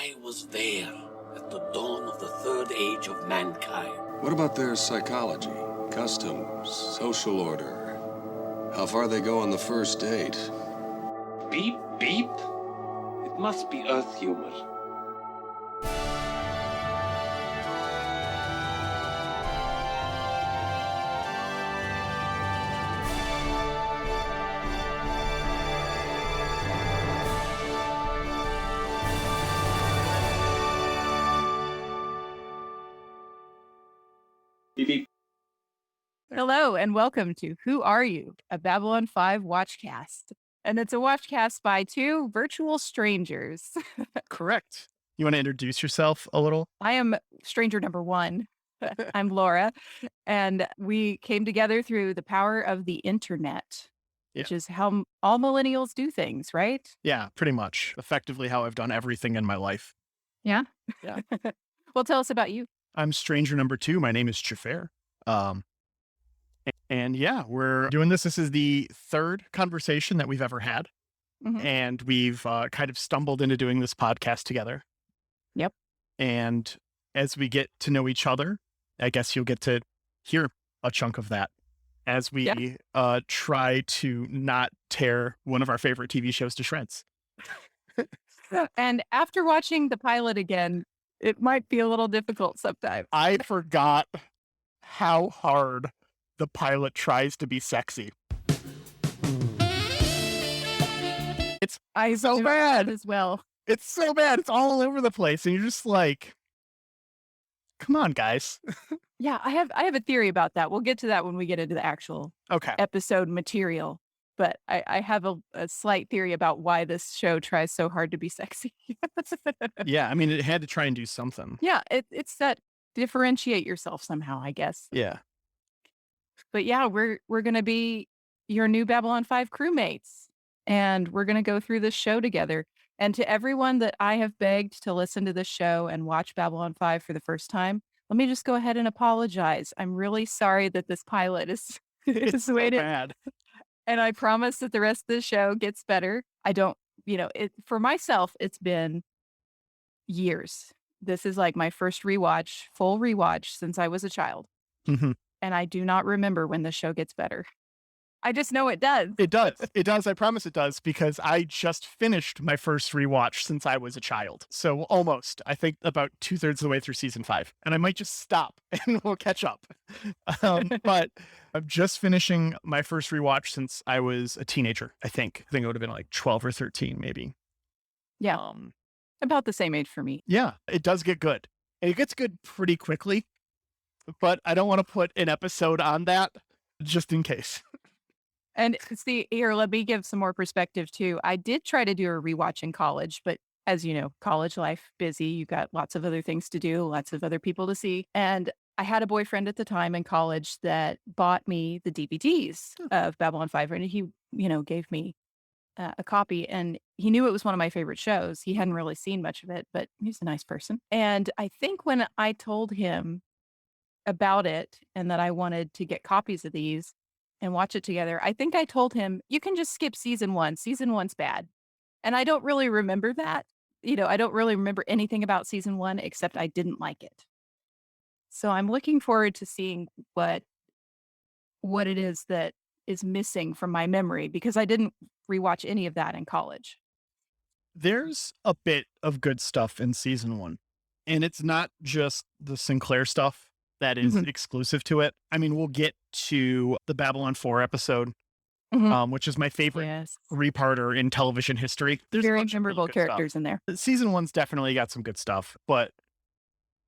I was there at the dawn of the third age of mankind. What about their psychology, customs, social order? How far they go on the first date? Beep, beep. It must be Earth humor. Beep, beep. Hello and welcome to Who Are You? A Babylon 5 watchcast. And it's a watchcast by two virtual strangers. Correct. You want to introduce yourself a little? I am stranger number one. I'm Laura. And we came together through the power of the internet, which is how all millennials do things, right? Yeah, pretty much. Effectively how I've done everything in my life. Yeah? Yeah. Well, tell us about you. I'm stranger number 2. My name is Xhafer. And yeah, we're doing this. This is the third conversation that we've ever had. Mhm. And we've kind of stumbled into doing this podcast together. Yep. And as we get to know each other, I guess you'll get to hear a chunk of that as we try to not tear one of our favorite TV shows to shreds. And after watching the pilot again, it might be a little difficult sometimes. I forgot how hard the pilot tries to be sexy. It's so bad as well. It's so bad. It's all over the place. And you're just like, come on, guys. Yeah, I have a theory about that. We'll get to that when we get into the actual Okay. episode material. But I have a slight theory about why this show tries so hard to be sexy. Yeah. I mean, it had to try and do something. Yeah, it's that differentiate yourself somehow, I guess. Yeah. But yeah, we're going to be your new Babylon 5 crewmates. And we're going to go through this show together. And to everyone that I have begged to listen to this show and watch Babylon 5 for the first time, let me just go ahead and apologize. I'm really sorry that this pilot is It's so bad. And I promise that the rest of the show gets better. I don't, for myself, it's been years. This is like my first full rewatch since I was a child. Mhm. And I do not remember when the show gets better. I just know it does. It does. It does. I promise it does, because I just finished my first rewatch since I was a child. So almost, I think about 2/3 of the way through season 5. And I might just stop and we'll catch up. But I'm just finishing my first rewatch since I was a teenager, I think. I think it would have been like 12 or 13, maybe. Yeah. About the same age for me. Yeah, it does get good. And it gets good pretty quickly. But I don't want to put an episode on that just in case. And see, here, let me give some more perspective too. I did try to do a rewatch in college, but as you know, college life, busy, you got lots of other things to do, lots of other people to see. And I had a boyfriend at the time in college that bought me the DVDs of Babylon 5, and he, gave me a copy, and he knew it was one of my favorite shows. He hadn't really seen much of it, but he's a nice person. And I think when I told him about it and that I wanted to get copies of these and watch it together, I think I told him, you can just skip season 1. Season 1's bad. And I don't really remember that. I don't really remember anything about season 1 except I didn't like it. So I'm looking forward to seeing what it is that is missing from my memory, because I didn't rewatch any of that in college. There's a bit of good stuff in season 1. And it's not just the Sinclair stuff that is exclusive to it. I mean, we'll get to the Babylon 4 episode, which is my favorite three-parter in television history. There's very a bunch of memorable really good characters stuff. in there. Season 1's definitely got some good stuff, but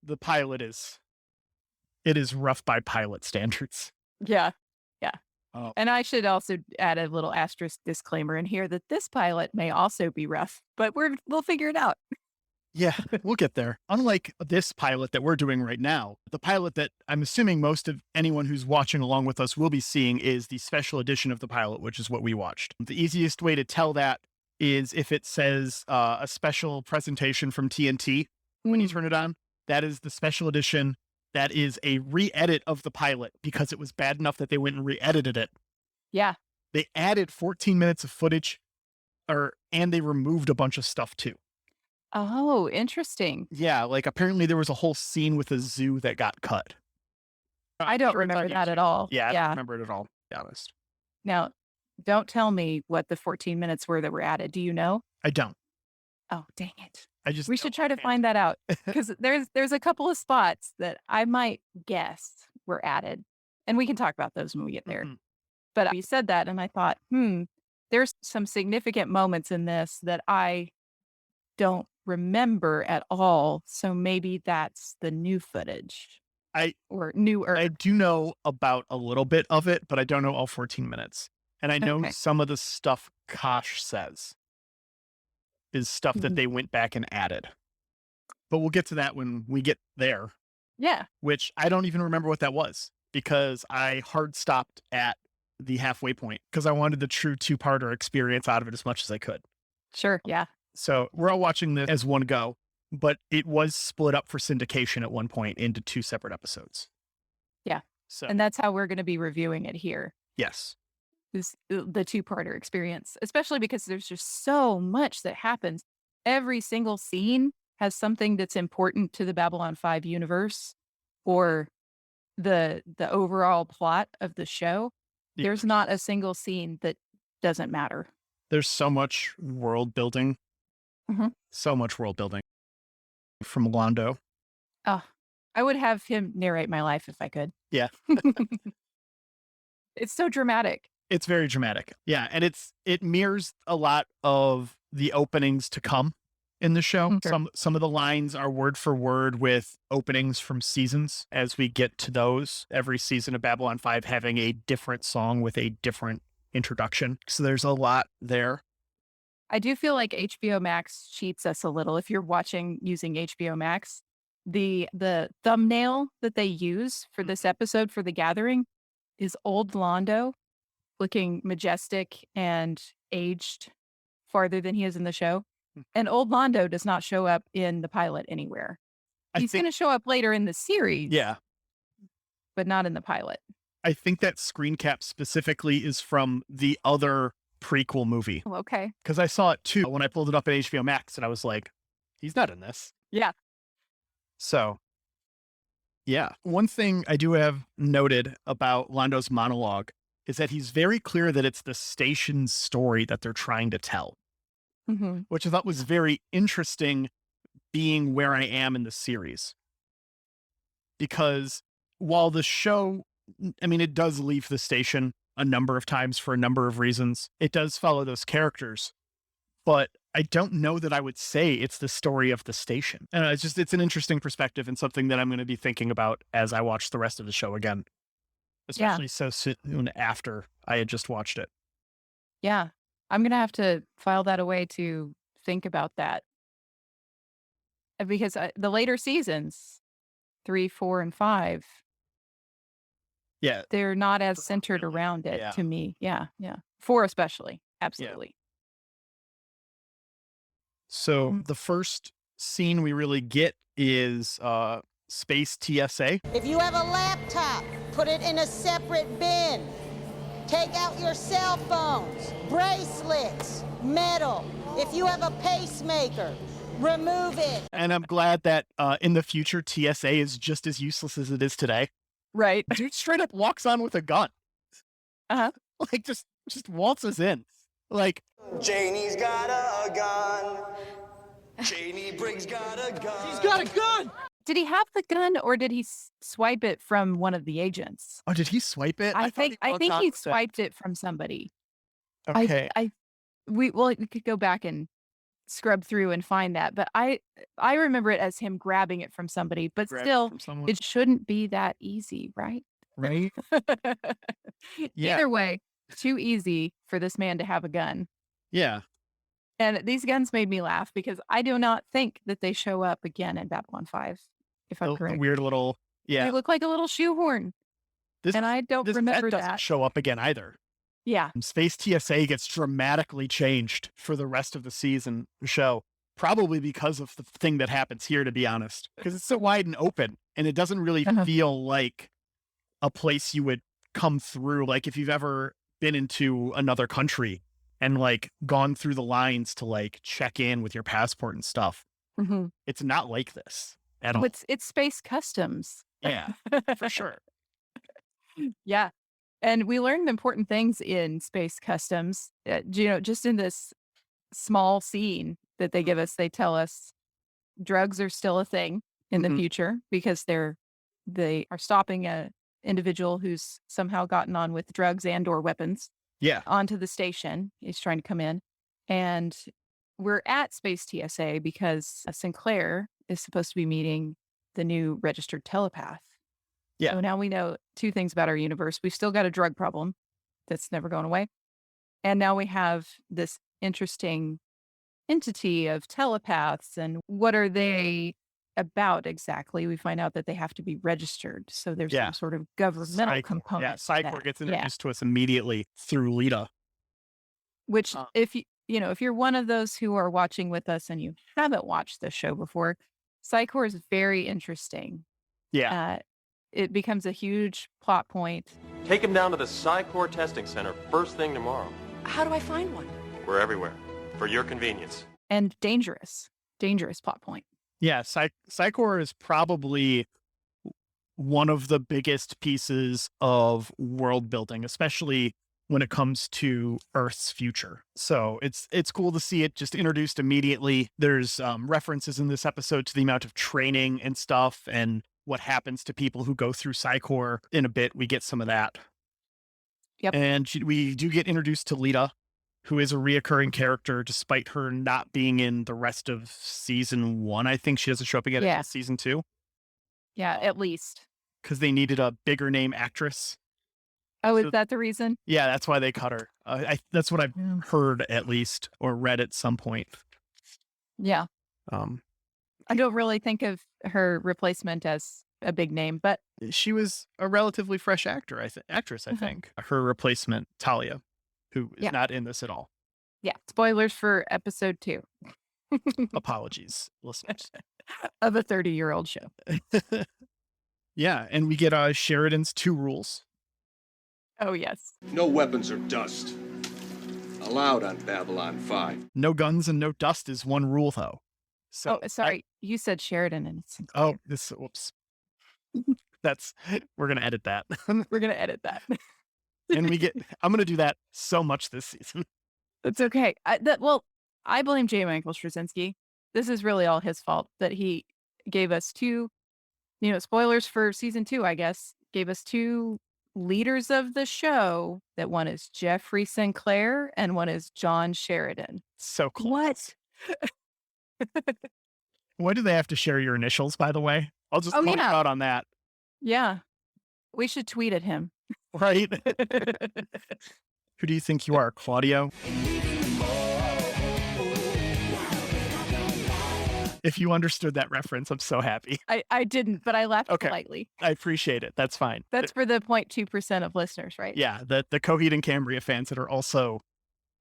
the pilot is rough by pilot standards. Yeah. Oh. And I should also add a little asterisk disclaimer in here that this pilot may also be rough, but we'll figure it out. Yeah, we'll get there. Unlike this pilot that we're doing right now, the pilot that I'm assuming most of anyone who's watching along with us will be seeing is the special edition of the pilot, which is what we watched. The easiest way to tell that is if it says a special presentation from TNT when you turn it on. That is the special edition. That is a re-edit of the pilot because it was bad enough that they went and re-edited it. Yeah. They added 14 minutes of footage, and they removed a bunch of stuff too. Oh, interesting. Yeah, like apparently there was a whole scene with a zoo that got cut. I I'm don't sure it's on remember that at YouTube. all. Yeah, I don't Yeah. remember it at all, to be honest. Now, don't tell me what the 14 minutes were that were added. Do you know? I don't. Oh, dang it. I just We don't should try to offhand. find that out because there's a couple of spots that I might guess were added, and we can talk about those when we get there. Mhm. But you said that, and I thought, there's some significant moments in this that I don't remember at all. So maybe that's the new footage I or newer. I do know about a little bit of it, but I don't know all 14 minutes. And I know Okay. some of the stuff Kosh says is stuff that Mhm. they went back and added. But we'll get to that when we get there, Yeah, which I don't even remember what that was because I hard stopped at the halfway point because I wanted the true two-parter experience out of it as much as I could. sure. Yeah. So we're all watching this as one go, but it was split up for syndication at one point into 2 separate episodes. Yeah. So, And that's how we're going to be reviewing it here. yes. Is the two-parter experience, especially because there's just so much that happens. Every single scene has something that's important to the Babylon 5 universe or the overall plot of the show. Yeah. There's not a single scene that doesn't matter. There's so much world building. Mhm. So much world building from Londo. Oh, I would have him narrate my life if I could. Yeah. It's so dramatic. It's very dramatic. Yeah. And it mirrors a lot of the openings to come in the show. Sure. Some of the lines are word for word with openings from seasons as we get to those. Every season of Babylon 5 having a different song with a different introduction. So there's a lot there. I do feel like HBO Max cheats us a little if you're watching using HBO Max. The thumbnail that they use for this episode for The Gathering is old Londo looking majestic and aged farther than he is in the show. And old Londo does not show up in the pilot anywhere. I He's going think, to show up later in the series, yeah. but not in the pilot. I think that screen cap specifically is from the other prequel movie. Oh, okay. Because I saw it too when I pulled it up at HBO Max and I was like, he's not in this. Yeah. So, yeah. One thing I do have noted about Londo's monologue is that he's very clear that it's the station's story that they're trying to tell, Hmm. which I thought was very interesting being where I am in the series. Because while the show, I mean, it does leave the station a number of times for a number of reasons, it does follow those characters. But I don't know that I would say it's the story of the station. And it's an interesting perspective and something that I'm going to be thinking about as I watch the rest of the show again, especially so soon after I had just watched it. Yeah. I'm going to have to file that away to think about that. Because the later seasons, 3, 4, and 5, Yeah. they're not as They're not centered really- around it yeah. to me. Yeah. Yeah. 4 especially. Absolutely. So Mhm. the first scene we really get is Space TSA. If you have a laptop, put it in a separate bin. Take out your cell phones, bracelets, metal. If you have a pacemaker, remove it. And I'm glad that in the future, TSA is just as useless as it is today. Right. Dude straight up walks on with a gun. Uh-huh. Like just waltzes in. Like, Janie's got a gun. Janie Briggs got a gun. he's got a gun. Did he have the gun or did he swipe it from one of the agents? Oh, did he swipe it? I thought think walked on he with it. swiped it from somebody. Okay. We could go back and scrub through and find that, but I remember it as him grabbing it from somebody, but Grabbed still from someone. it shouldn't be that easy, right? Right? Yeah. Either way, too easy for this man to have a gun. Yeah. And these guns made me laugh because I do not think that they show up again in Babylon 5, if I'm A correct. weird little. They Yeah. look like a little shoehorn, This and I don't this remember doesn't that. show up again either. Yeah. Space TSA gets dramatically changed for the rest of the season show, probably because of the thing that happens here, to be honest, because it's so wide and open and it doesn't really Uh-huh. feel like a place you would come through. Like if you've ever been into another country and like gone through the lines to like check in with your passport and stuff, Mhm. It's not like this at all. It's space customs. Yeah, for sure. Yeah. And we learned important things in space customs. Just in this small scene that they give us, they tell us drugs are still a thing in the Mhm. future because they are stopping a individual who's somehow gotten on with drugs and or weapons Yeah. onto the station. He's trying to come in. And we're at Space TSA because Sinclair is supposed to be meeting the new registered telepath. Yeah. So now we know two things about our universe. We've still got a drug problem that's never going away. And now we have this interesting entity of telepaths. And what are they about exactly? We find out that they have to be registered. So there's Yeah. some sort of governmental Psychor. component. Yeah, to Psychor that. gets Yeah. introduced to us immediately through Lita. Which, Uh, if if you're one of those who are watching with us and you haven't watched this show before, Psychor is very interesting. Yeah. It becomes a huge plot point. Take him down to the Sci-Core Testing Center first thing tomorrow. How do I find one? We're everywhere. For your convenience. And dangerous plot point. Yeah, Psychor is probably one of the biggest pieces of world building, especially when it comes to Earth's future. So it's cool to see it just introduced immediately. There's references in this episode to the amount of training and stuff and what happens to people who go through Psychor. In a bit, we get some of that. Yep. And we do get introduced to Lita, who is a reoccurring character, despite her not being in the rest of season 1. I think she doesn't show up again Yeah. until season 2. Yeah, at least. Because they needed a bigger name actress. Oh, So- is that the reason? Yeah, that's why they cut her. That's what I've heard, at least, or read at some point. Yeah. Um, I don't really think of her replacement as a big name, but she was a relatively fresh actress, I Uh-huh. think. Her replacement, Talia, who is Yeah. not in this at all. yeah, spoilers for episode 2 Apologies, listeners. of a 30-year-old show. Yeah, and we get Sheridan's 2 rules. Oh, yes. No weapons or dust. Allowed on Babylon 5. No guns and no dust is one rule, though. So, Oh, sorry. You said Sheridan and it's whoops. We're going to edit that. we're going to edit that. I'm going to do that so much this season. It's okay. I blame J. Michael Straczynski. This is really all his fault that he gave us 2, spoilers for season 2, I guess, gave us 2 leaders of the show. That one is Jeffrey Sinclair and one is John Sheridan. So close. What? Why do they have to share your initials, by the way? I'll just Oh, point you yeah. out on that, Yeah. We should tweet at him. right? Who do you think you are, Claudio? If you understood that reference, I'm so happy. I didn't, but I laughed Okay. politely. I appreciate it. That's fine. That's for the 0.2% of listeners, right? Yeah, the Coheed and Cambria fans that are also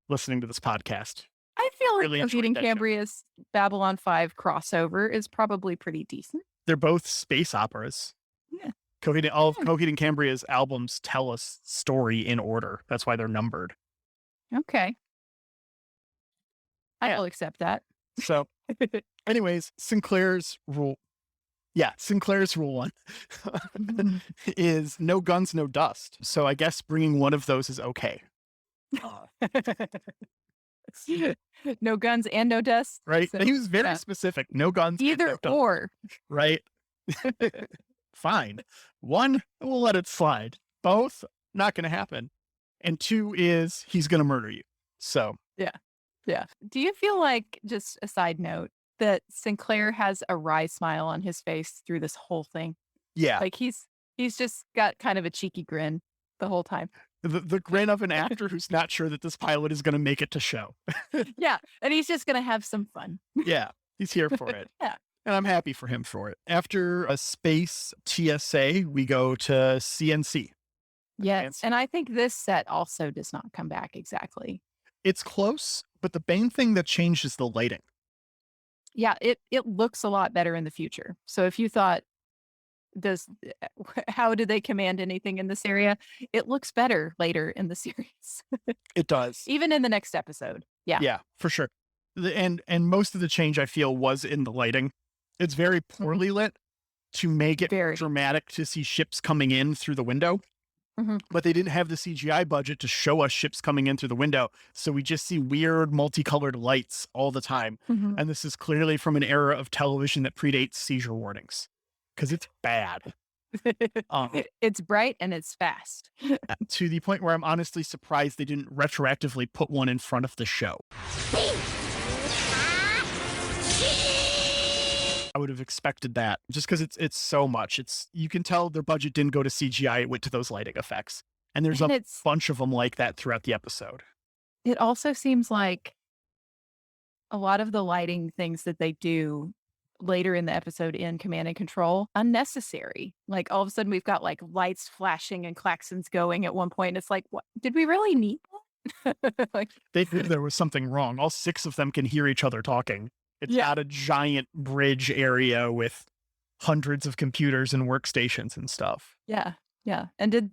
listening to this podcast. I feel like Really enjoyed Coheed and that show. Cambria's Babylon 5 crossover is probably pretty decent. They're both space operas. Yeah. All of Coheed and Cambria's albums tell a story in order. That's why they're numbered. Okay. I Yeah. will accept that. So, anyways, Sinclair's rule 1 is no guns, no dust. So I guess bringing one of those is okay, No guns and no dust. right? So, And he was very yeah. specific. No guns, and no Either dust, or. right? Fine. 1, we'll let it slide. Both, not going to happen. And 2 is he's going to murder you. So, Yeah. Do you feel like, just a side note, that Sinclair has a wry smile on his face through this whole thing? yeah, Like he's just got kind of a cheeky grin the whole time. the grin of an actor who's not sure that this pilot is going to make it to show. Yeah. And he's just going to have some fun. Yeah, he's here for it. Yeah. And I'm happy for him for it. After a space TSA, we go to CNC. Yes. Fancy. And I think this set also does not come back exactly. It's close, but the main thing that changed is the lighting. Yeah, it looks a lot better in the future. So if you thought, how do they command anything in this area? It looks better later in the series, It does. even in the next episode. Yeah. Yeah, for sure. And most of the change I feel was in the lighting. It's very poorly lit to make it Very. dramatic to see ships coming in through the window. Mhm. But they didn't have the CGI budget to show us ships coming in through the window. So we just see weird multicolored lights all the time. Mhm. And this is clearly from an era of television that predates seizure warnings because it's bad. It's bright and it's fast. To the point where I'm honestly surprised they didn't retroactively put one in front of the show. I would have expected that just because it's so much. You can tell their budget didn't go to CGI, it went to those lighting effects. And there's And a it's bunch of them like that throughout the episode. it also seems like a lot of the lighting things that they do later in the episode in Command and Control, unnecessary. Like all of a sudden we've got like lights flashing and klaxons going at one point. And it's like, what did we really need that? Like, They knew there was something wrong. All 6 of them can hear each other talking. It's Yeah. not a giant bridge area with hundreds of computers and workstations and stuff. yeah, yeah. And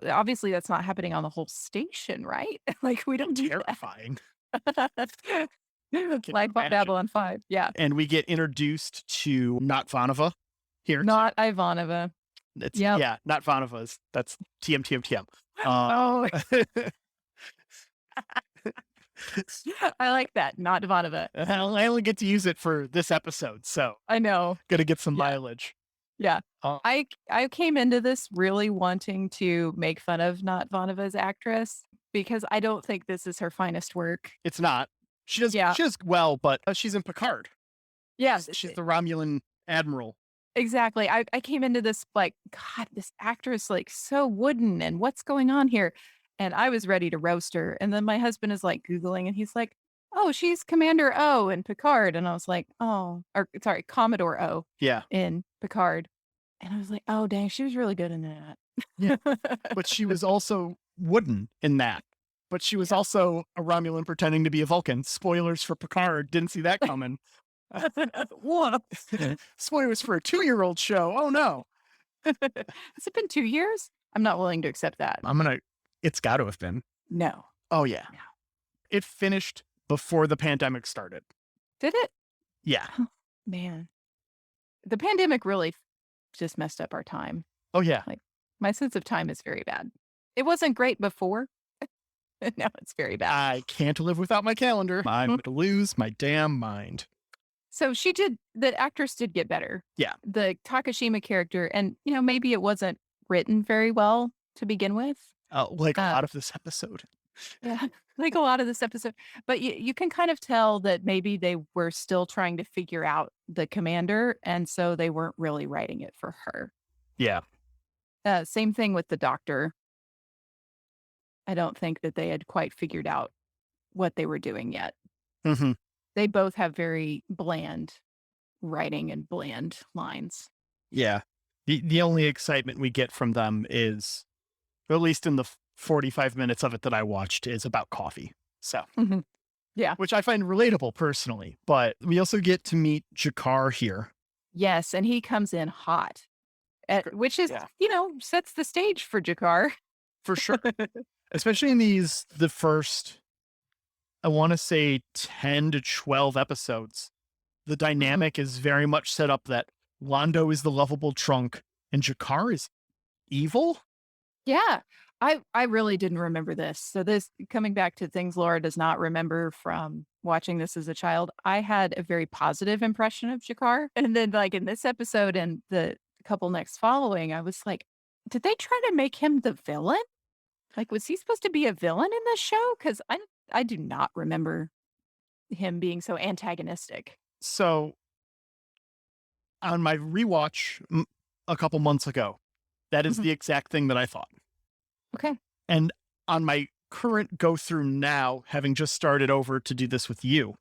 obviously that's not happening on the whole station, right? Like we don't do Terrifying. that. you Like imagine? Babylon 5. Yeah. And we get introduced to not Vanova here. Not Ivanova. It's, Yep. Yeah, not Vanova's. That's TM. Oh, I like that. Not Ivanova. I only get to use it for this episode, so I know. gotta get some Yeah. mileage. Yeah. Uh, I came into this really wanting to make fun of Not Vanova's actress because I don't think this is her finest work. It's not. She does Yeah. well, but she's in Picard. Yeah, She's the Romulan admiral. exactly. I came into this like, God, this actress like so wooden and what's going on here? And I was ready to roast her. And then my husband is like Googling and he's like, oh, she's Commander O in Picard. And I was like, oh, or sorry, Commodore O Yeah, in Picard. And I was like, oh, dang, she was really good in that. Yeah. but she was also wooden in that. But she was also a Romulan pretending to be a Vulcan. Spoilers for Picard. Didn't see that coming. What? Spoilers for a 2-year-old show. Oh no. Has it been 2 years? I'm not willing to accept that. It's got to have been. No. Oh yeah. No. It finished before the pandemic started. Did it? Yeah. Man. The pandemic really just messed up our time. Oh yeah. My sense of time is very bad. It wasn't great before. Now it's very bad. I can't live without my calendar. I'm going to lose my damn mind. So the actress did get better. Yeah. The Takashima character, and maybe it wasn't written very well to begin with. Like a lot of this episode. Yeah, like a lot of this episode. But you can kind of tell that maybe they were still trying to figure out the commander, and so they weren't really writing it for her. Yeah. Same thing with the doctor. I don't think that they had quite figured out what they were doing yet. Mm-hmm. They both have very bland writing and bland lines. Yeah. The only excitement we get from them is, or at least in the 45 minutes of it that I watched, is about coffee. So, Mhm. Yeah. which I find relatable personally. But we also get to meet Jakar here. Yes, and he comes in hot, which is, Yeah. sets the stage for Jakar. For sure. Especially in the first, I want to say 10 to 12 episodes. The dynamic is very much set up that Londo is the lovable trunk and Jakar is evil. Yeah, I really didn't remember this. So this coming back to things Laura does not remember from watching this as a child, I had a very positive impression of Jakar. And then like in this episode and the couple next following, I was like, did they try to make him the villain? Like, was he supposed to be a villain in this show? Because I do not remember him being so antagonistic. So on my rewatch a couple months ago, that is Mhm. the exact thing that I thought. Okay. And on my current go through now, having just started over to do this with you,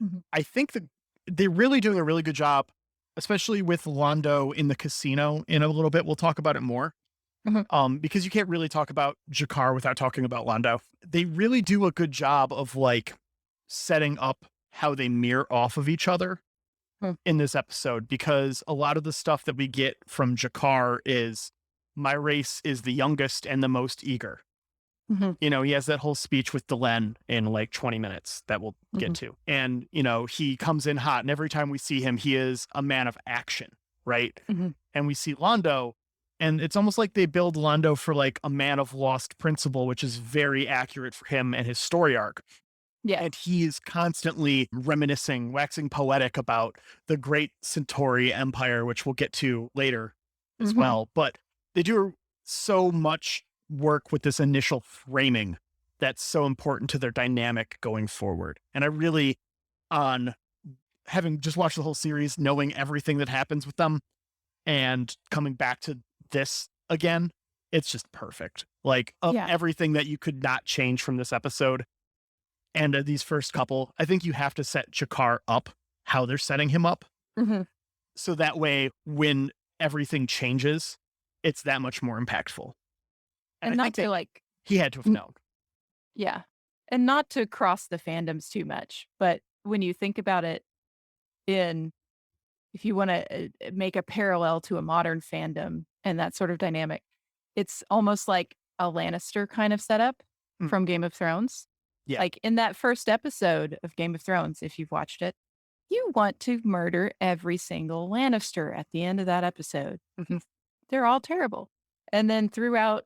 Mhm. I think that they're really doing a really good job, especially with Londo in the casino. In a little bit, we'll talk about it more. Because you can't really talk about Jakar without talking about Londo. They really do a good job of like setting up how they mirror off of each other in this episode, because a lot of the stuff that we get from Jakar is my race is the youngest and the most eager. Mhm. You know, he has that whole speech with Delenn in like 20 minutes that we'll get to. And, you know, he comes in hot, and every time we see him, he is a man of action, right? And we see Londo, and it's almost like they build Londo for like a man of lost principle, which is very accurate for him and his story arc. Yeah. And he is constantly reminiscing, waxing poetic about the great Centauri Empire, which we'll get to later as well. But they do so much work with this initial framing that's so important to their dynamic going forward. And I really, on having just watched the whole series, knowing everything that happens with them and coming back to this again, it's just perfect. Like everything that you could not change from this episode. And these first couple, I think you have to set Jakar up how they're setting him up. So that way, when everything changes, it's that much more impactful. And not to like, he had to have known. Yeah. And not to cross the fandoms too much, but when you think about it if you want to make a parallel to a modern fandom and that sort of dynamic, it's almost like a Lannister kind of setup from Game of Thrones. Yeah. Like in that first episode of Game of Thrones, if you've watched it, you want to murder every single Lannister at the end of that episode. They're all terrible. And then throughout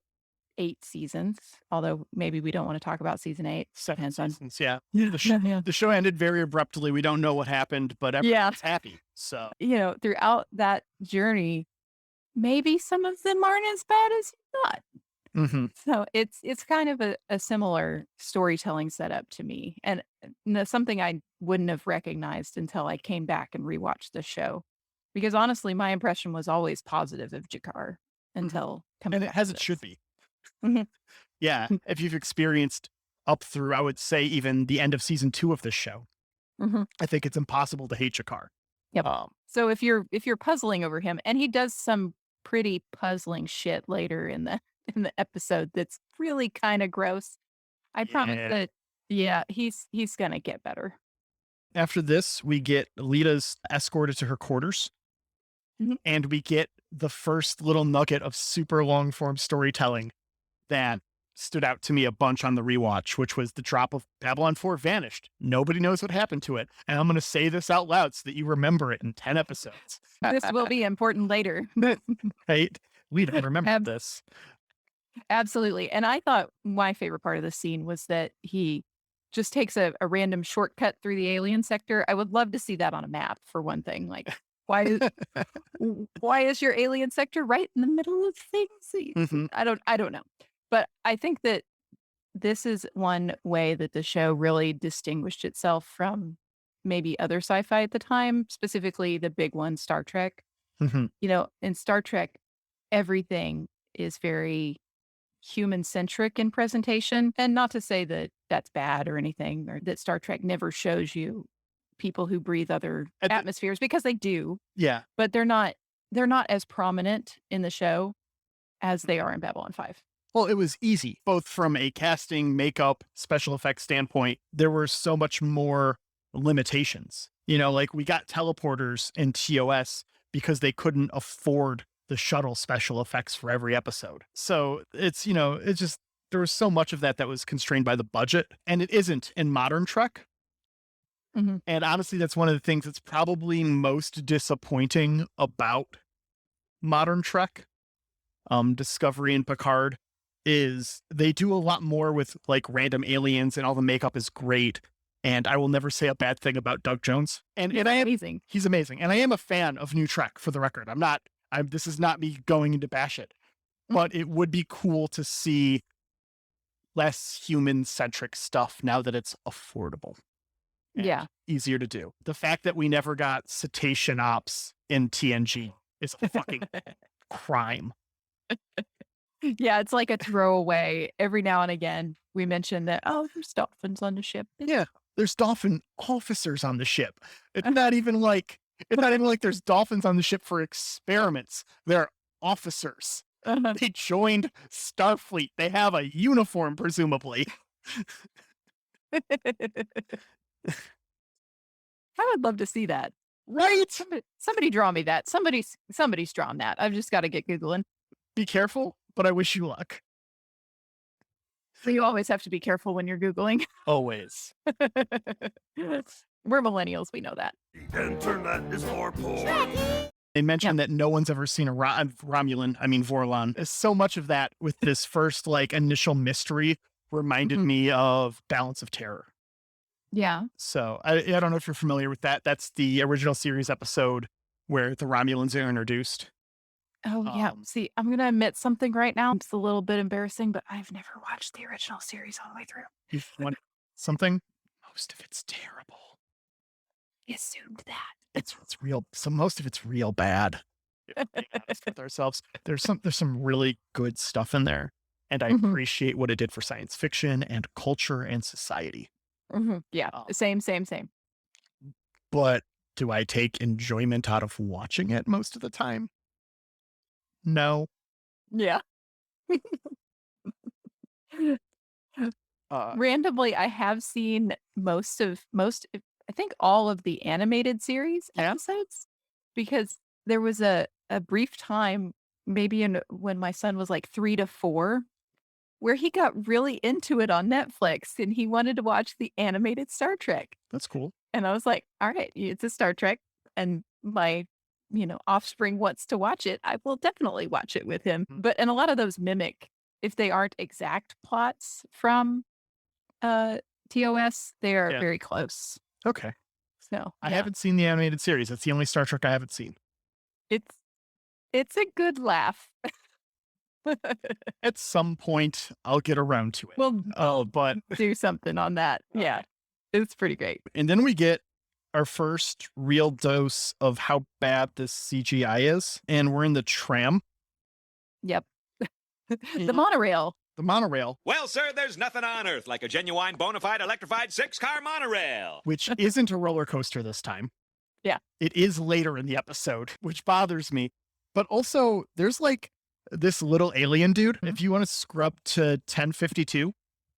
8 seasons, although maybe we don't want to talk about season 8. 7 seasons, yeah. The show ended very abruptly. We don't know what happened, but everyone's happy. So, you know, throughout that journey, maybe some of them aren't as bad as you thought. So it's kind of a similar storytelling setup to me, and something I wouldn't have recognized until I came back and rewatched the show, because honestly, my impression was always positive of Jakar until coming back. And as it should be. Yeah, if you've experienced up through, I would say, even the end of season 2 of this show, I think it's impossible to hate Jakar. Yep. So if you're puzzling over him, and he does some pretty puzzling shit later in the episode that's really kind of gross, I promise that he's gonna get better. After this, we get Lita's escorted to her quarters, and we get the first little nugget of super long form storytelling that stood out to me a bunch on the rewatch, which was the drop of Babylon 4 vanished. Nobody knows what happened to it. And I'm going to say this out loud so that you remember it in 10 episodes. This will be important later. Right? We don't remember this. Absolutely. And I thought my favorite part of the scene was that he just takes a random shortcut through the alien sector. I would love to see that on a map, for one thing. Like, why is your alien sector right in the middle of things? I don't know. But I think that this is one way that the show really distinguished itself from maybe other sci-fi at the time, specifically the big one, Star Trek. You know, in Star Trek, everything is very human-centric in presentation. And not to say that that's bad or anything, or that Star Trek never shows you people who breathe other atmospheres, because they do. Yeah. But they're not as prominent in the show as they are in Babylon 5. Well, it was easy, both from a casting, makeup, special effects standpoint. There were so much more limitations. You know, like we got teleporters in TOS because they couldn't afford the shuttle special effects for every episode. So it's, you know, it's just, there was so much of that was constrained by the budget, and it isn't in modern Trek. And honestly, that's one of the things that's probably most disappointing about modern Trek, Discovery and Picard, is they do a lot more with like random aliens, and all the makeup is great. And I will never say a bad thing about Doug Jones. And I am amazing. He's amazing. And I am a fan of New Trek, for the record. This is not me going into bash it, but it would be cool to see less human centric stuff now that it's affordable. Yeah. Easier to do. The fact that we never got cetacean ops in TNG is a fucking crime. Yeah, it's like a throwaway. Every now and again, we mention that, there's dolphins on the ship. Yeah, there's dolphin officers on the ship. It's not even like there's dolphins on the ship for experiments. They're officers. They joined Starfleet. They have a uniform, presumably. I would love to see that. Right? Somebody draw me that. Somebody's drawn that. I've just got to get Googling. Be careful, but I wish you luck. So you always have to be careful when you're Googling. Always. We're millennials. We know that. Internet is for poor. They mentioned that no one's ever seen a Vorlon. So much of that with this first like initial mystery reminded me of Balance of Terror. Yeah. So I don't know if you're familiar with that. That's the original series episode where the Romulans are introduced. Oh, yeah. See, I'm going to admit something right now. It's a little bit embarrassing, but I've never watched the original series all the way through. You've won something? Most of it's terrible. I assumed that. It's real. So most of it's real bad. If we're being honest with ourselves. There's some really good stuff in there. And I appreciate what it did for science fiction and culture and society. Yeah. Same. But do I take enjoyment out of watching it most of the time? No. Yeah. Randomly, I have seen I think all of the animated series episodes, because there was a brief time, maybe when my son was like 3 to 4, where he got really into it on Netflix and he wanted to watch the animated Star Trek. That's cool. And I was like, all right, it's a Star Trek and my, offspring wants to watch it. I will definitely watch it with him. And a lot of those mimic, if they aren't exact plots from TOS, they are very close. Okay. So I haven't seen the animated series. That's the only Star Trek I haven't seen. It's a good laugh. At some point, I'll get around to it. But do something on that. Yeah. It's pretty great. And then we get our first real dose of how bad this CGI is. And we're in the tram. Yep. The monorail. The monorail. Well, sir, there's nothing on Earth like a genuine, bona fide, electrified 6-car monorail. Which isn't a roller coaster this time. Yeah. It is later in the episode, which bothers me. But also, there's like this little alien dude. If you want to scrub to 1052.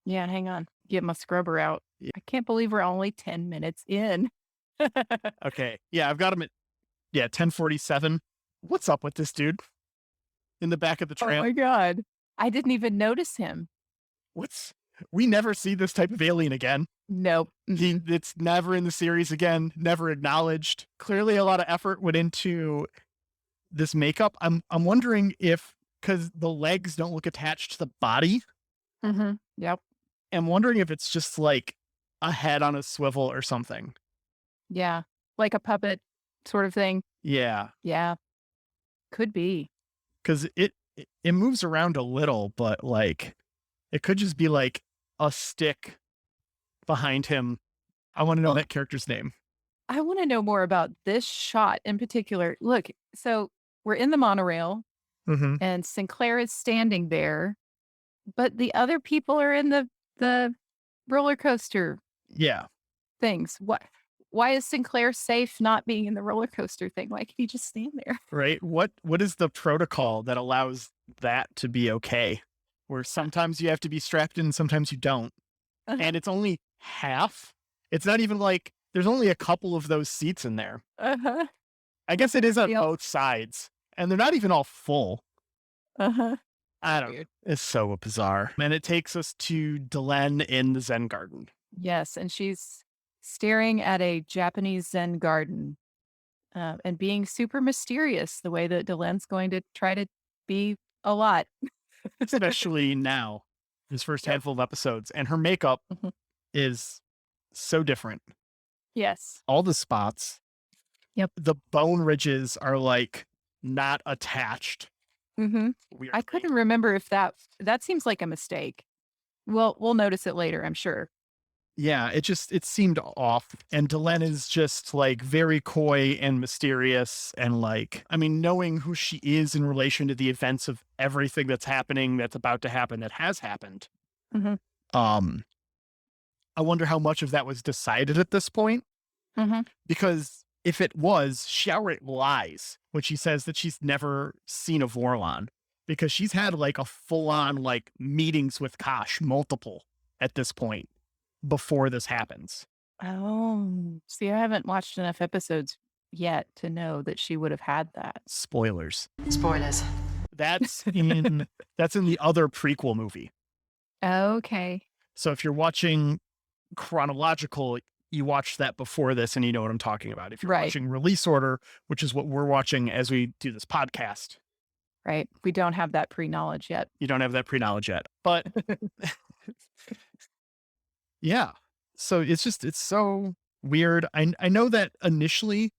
Yeah, hang on. Get my scrubber out. I can't believe we're only 10 minutes in. Okay. Yeah, I've got him at 1047. What's up with this dude? In the back of the tram. Oh my God. I didn't even notice him. We never see this type of alien again. Nope. It's never in the series again, never acknowledged. Clearly a lot of effort went into this makeup. I'm wondering if, because the legs don't look attached to the body. Yep. I'm wondering if it's just like a head on a swivel or something. Yeah. Like a puppet sort of thing. Yeah. Yeah. Could be. Because it moves around a little, but like it could just be like a stick behind him. I want to know that character's name. I want to know more about this shot in particular. Look, so we're in the monorail and Sinclair is standing there, but the other people are in the roller coaster things. Why is Sinclair safe not being in the roller coaster thing? Why can he just stand there? Right. What is the protocol that allows that to be okay? Where sometimes you have to be strapped in, sometimes you don't. And it's only half. It's not even like there's only a couple of those seats in there. I guess it is on both sides. And they're not even all full. I don't know. It's so bizarre. And it takes us to Delenn in the Zen garden. Yes. And she's staring at a Japanese Zen garden and being super mysterious the way that Delenn's going to try to be a lot. Especially now, this first handful of episodes. And her makeup is so different. Yes. All the spots. Yep. The bone ridges are like not attached. I couldn't remember if that seems like a mistake. We'll notice it later, I'm sure. Yeah, it seemed off. And Delenn is just like very coy and mysterious. And like, I mean, knowing who she is in relation to the events of everything that's happening, that's about to happen, that has happened. I wonder how much of that was decided at this point. Because if it was, she outright lies when she says that she's never seen a Vorlon. Because she's had like a full-on like meetings with Kosh, multiple at this point, before this happens. Oh, see, I haven't watched enough episodes yet to know that she would have had that. Spoilers. Spoilers. That's in the other prequel movie. Okay. So if you're watching chronological, you watch that before this and you know what I'm talking about. If you're Right. watching release order, which is what we're watching as we do this podcast, Right. We don't have that pre-knowledge yet. you don't have that pre-knowledge yet. But yeah. So it's so weird. I know that initially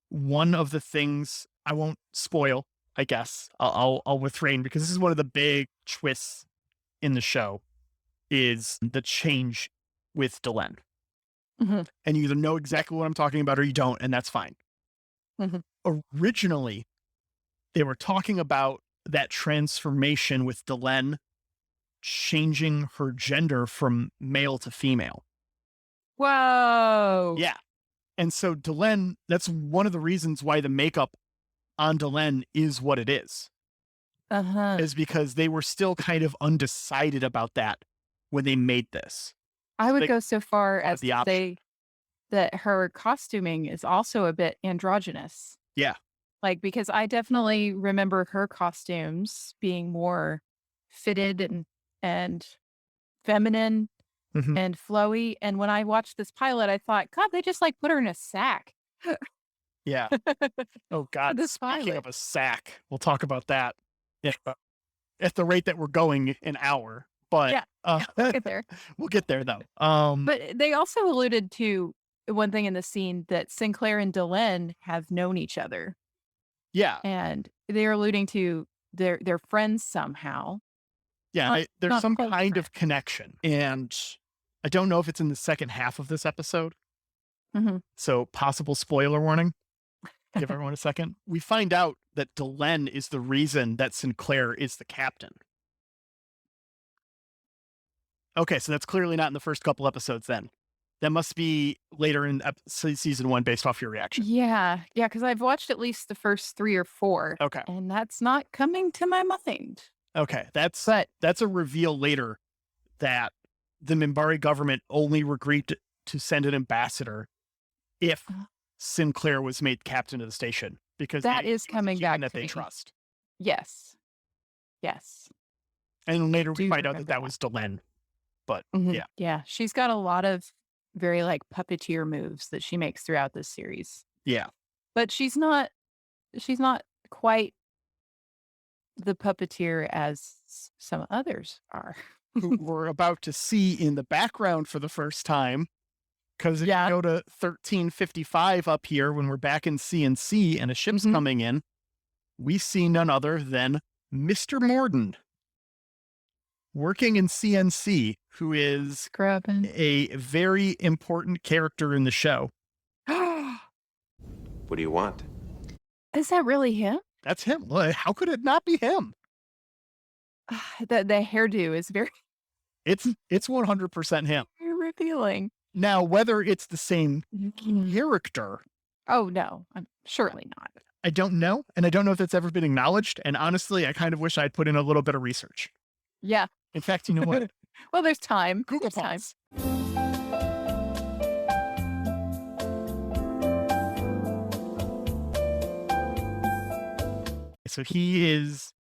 one of the things I won't spoil, I guess. I'll refrain because this is one of the big twists in the show is the change with Delenn. Mhm. And you either know exactly what I'm talking about or you don't, and that's fine. Mhm. Originally, they were talking about that transformation with Delenn changing her gender from male to female. Whoa. Yeah. And so Delenn, that's one of the reasons why the makeup on Delenn is what it is Uh-huh. because they were still kind of undecided about that when they made this. I would They go so far wanted as the to option. say that her costuming is also a bit androgynous. Yeah. Like, because I definitely remember her costumes being more fitted and feminine Mhm. and flowy. And when I watched this pilot, I thought, God, they just like put her in a sack. Yeah. Oh, God. This Speaking pilot. of a sack, we'll talk about that at the rate that we're going an hour. But Yeah, we'll get there. we'll get there, though. But they also alluded to one thing in the scene that Sinclair and Delenn have known each other. Yeah. And they're alluding to their friends somehow. Yeah. There's not some close kind friends. of connection. And I don't know if it's in the second half of this episode. Mhm. So possible spoiler warning. Give everyone a second. We find out that Delenn is the reason that Sinclair is the captain. Okay, so that's clearly not in the first couple episodes then. That must be later in season 1 based off your reaction. Yeah, because I've watched at least the first 3 or 4. Okay. And that's not coming to my mind. Okay, that's But a reveal later that the Minbari government only agreed to send an ambassador if Sinclair was made captain of the station because that is he was a coming human back that to they me. trust. Yes. And later we Do find out remember that was Delenn. But Mhm. yeah. Yeah, she's got a lot of very, like, puppeteer moves that she makes throughout this series. Yeah. But she's not quite the puppeteer as some others are. Who we're about to see in the background for the first time. Because if you go to 1355 up here, when we're back in CNC and a ship's coming in, we see none other than Mr. Morden working in CNC, who is Scrubbing. a very important character in the show. What do you want? Is that really him? That's him. How could it not be him? The hairdo is very It's 100% him. revealing. Now, whether it's the same character, Oh, no. Surely not. I don't know. And I don't know if that's ever been acknowledged. And honestly, I kind of wish I'd put in a little bit of research. Yeah. In fact, you know what? Well, there's time. Google There's time. Pause. So he is.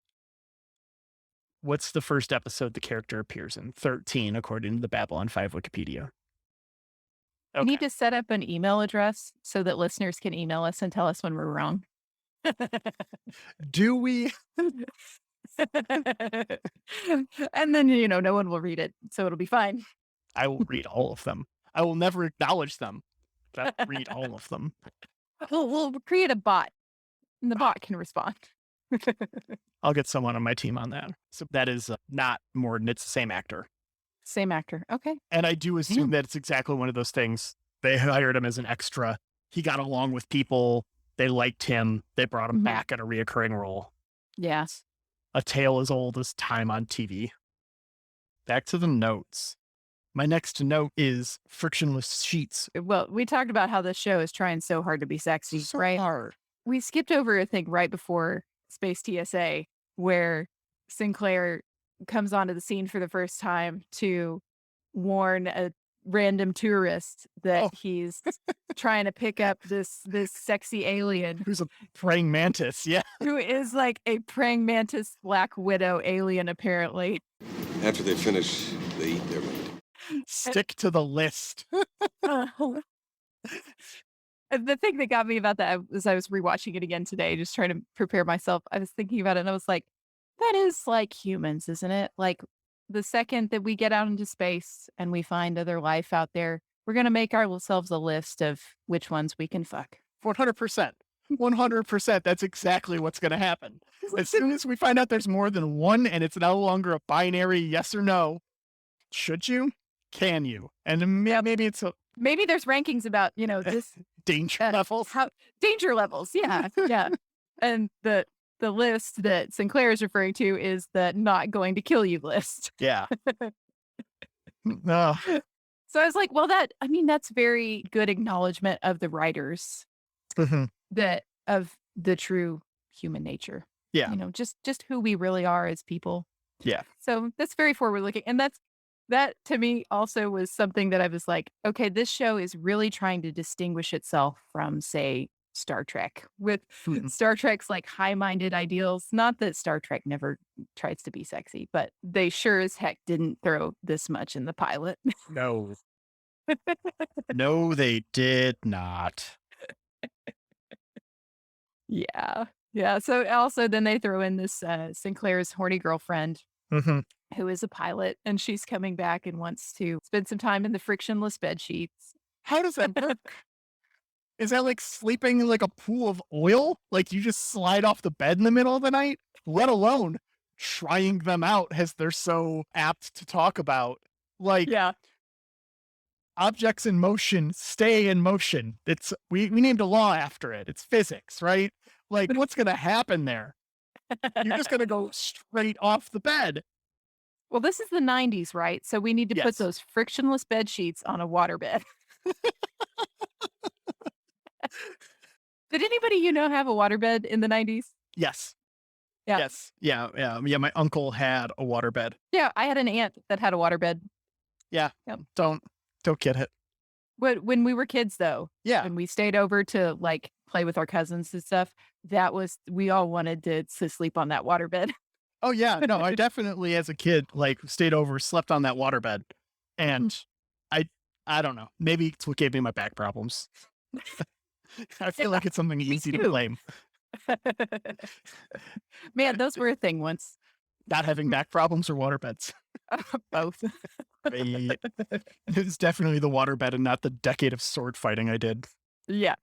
What's the first episode the character appears in? 13, according to the Babylon 5 Wikipedia. We need to set up an email address so that listeners can email us and tell us when we're wrong. Do we? And then, no one will read it, so it'll be fine. I will read all of them. I will never acknowledge them, but I'll read all of them. We'll create a bot, and the bot can respond. I'll get someone on my team on that. So that is not Morden. It's the same actor. Same actor. Okay. And I do assume that it's exactly one of those things. They hired him as an extra. He got along with people. They liked him. They brought him back at a reoccurring role. Yeah. A tale as old as time on TV. Back to the notes. My next note is frictionless sheets. Well, we talked about how this show is trying so hard to be sexy, So right? hard. We skipped over a thing right before Space TSA where Sinclair comes onto the scene for the first time to warn a random tourist that he's trying to pick up this sexy alien Who's a praying mantis, yeah. who is like a praying mantis Black Widow alien, apparently. After they finish They eat their meat. Stick to the list. And the thing that got me about that was I was rewatching it again today, just trying to prepare myself. I was thinking about it and I was like, that is like humans, isn't it? Like the second that we get out into space and we find other life out there, we're going to make ourselves a list of which ones we can fuck. 100%. 100%. That's exactly what's going to happen. As soon as we find out there's more than one and it's no longer a binary yes or no, should you? Can you? And maybe it's a Maybe there's rankings about, this danger levels. Danger levels. Yeah. Yeah. And the list that Sinclair is referring to is the not going to kill you list. Yeah. No. So I was like, well, that's very good acknowledgement of the writers that of the true human nature. Yeah. Just who we really are as people. Yeah. So that's very forward looking. And that to me also was something that I was like, okay, this show is really trying to distinguish itself from, say, Star Trek with Star Trek's like high-minded ideals. Not that Star Trek never tries to be sexy, but they sure as heck didn't throw this much in the pilot. No. No, they did not. Yeah. Yeah. So also then they throw in this Sinclair's horny girlfriend who is a pilot, and she's coming back and wants to spend some time in the frictionless bed sheets. How does that work? Is that like sleeping in like a pool of oil? Like you just slide off the bed in the middle of the night? Let alone trying them out, as they're so apt to talk about. Like, Yeah. objects in motion stay in motion. It's we named a law after it. It's physics, right? Like, what's gonna happen there? You're just gonna go straight off the bed. Well, this is the 90s, right? So we need to put Yes. those frictionless bed sheets on a waterbed. Did anybody have a waterbed in the 90s? Yes. Yeah. Yes. Yeah. My uncle had a waterbed. Yeah, I had an aunt that had a waterbed. Yeah. Yep. Don't get it. When we were kids, though, Yeah. when we stayed over to like play with our cousins and stuff, we all wanted to sleep on that waterbed. Oh yeah. No, I definitely as a kid like stayed over, slept on that waterbed. And I don't know. Maybe it's what gave me my back problems. I feel like it's something easy to too. blame. Man, those were a thing once. Not having back problems or waterbeds. Both. It was definitely the waterbed and not the decade of sword fighting I did. Yeah.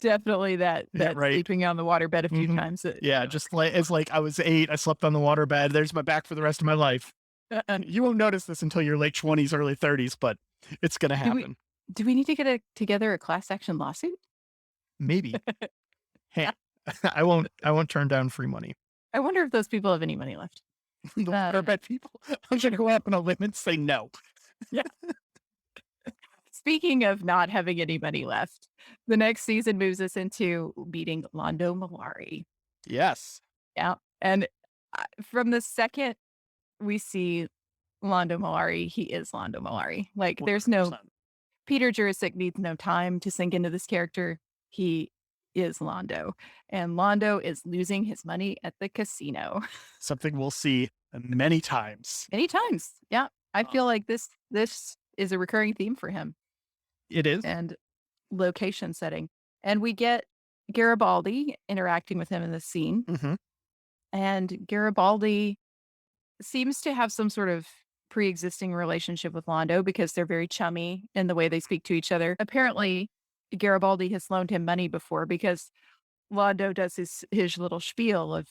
Definitely that right. sleeping on the waterbed a few times. Yeah, just like it's like I was 8, I slept on the waterbed. There's my back for the rest of my life. You won't notice this until your late 20s, early 30s, but it's gonna happen. Do we need to get together a class action lawsuit? Maybe. Hey, I won't turn down free money. I wonder if those people have any money left. The waterbed people. I'm gonna go up on a limb and say no. Yeah. Speaking of not having any money left, the next season moves us into meeting Londo Mollari. Yes. Yeah. And from the second we see Londo Mollari, he is Londo Mollari. Like, there's no 100%. Peter Jurasik needs no time to sink into this character. He is Londo. And Londo is losing his money at the casino. Something we'll see many times. Many times. Yeah. I feel like this is a recurring theme for him. It is. And location setting. And we get Garibaldi interacting with him in this scene. And Garibaldi seems to have some sort of pre-existing relationship with Londo because they're very chummy in the way they speak to each other. Apparently, Garibaldi has loaned him money before because Londo does his little spiel of,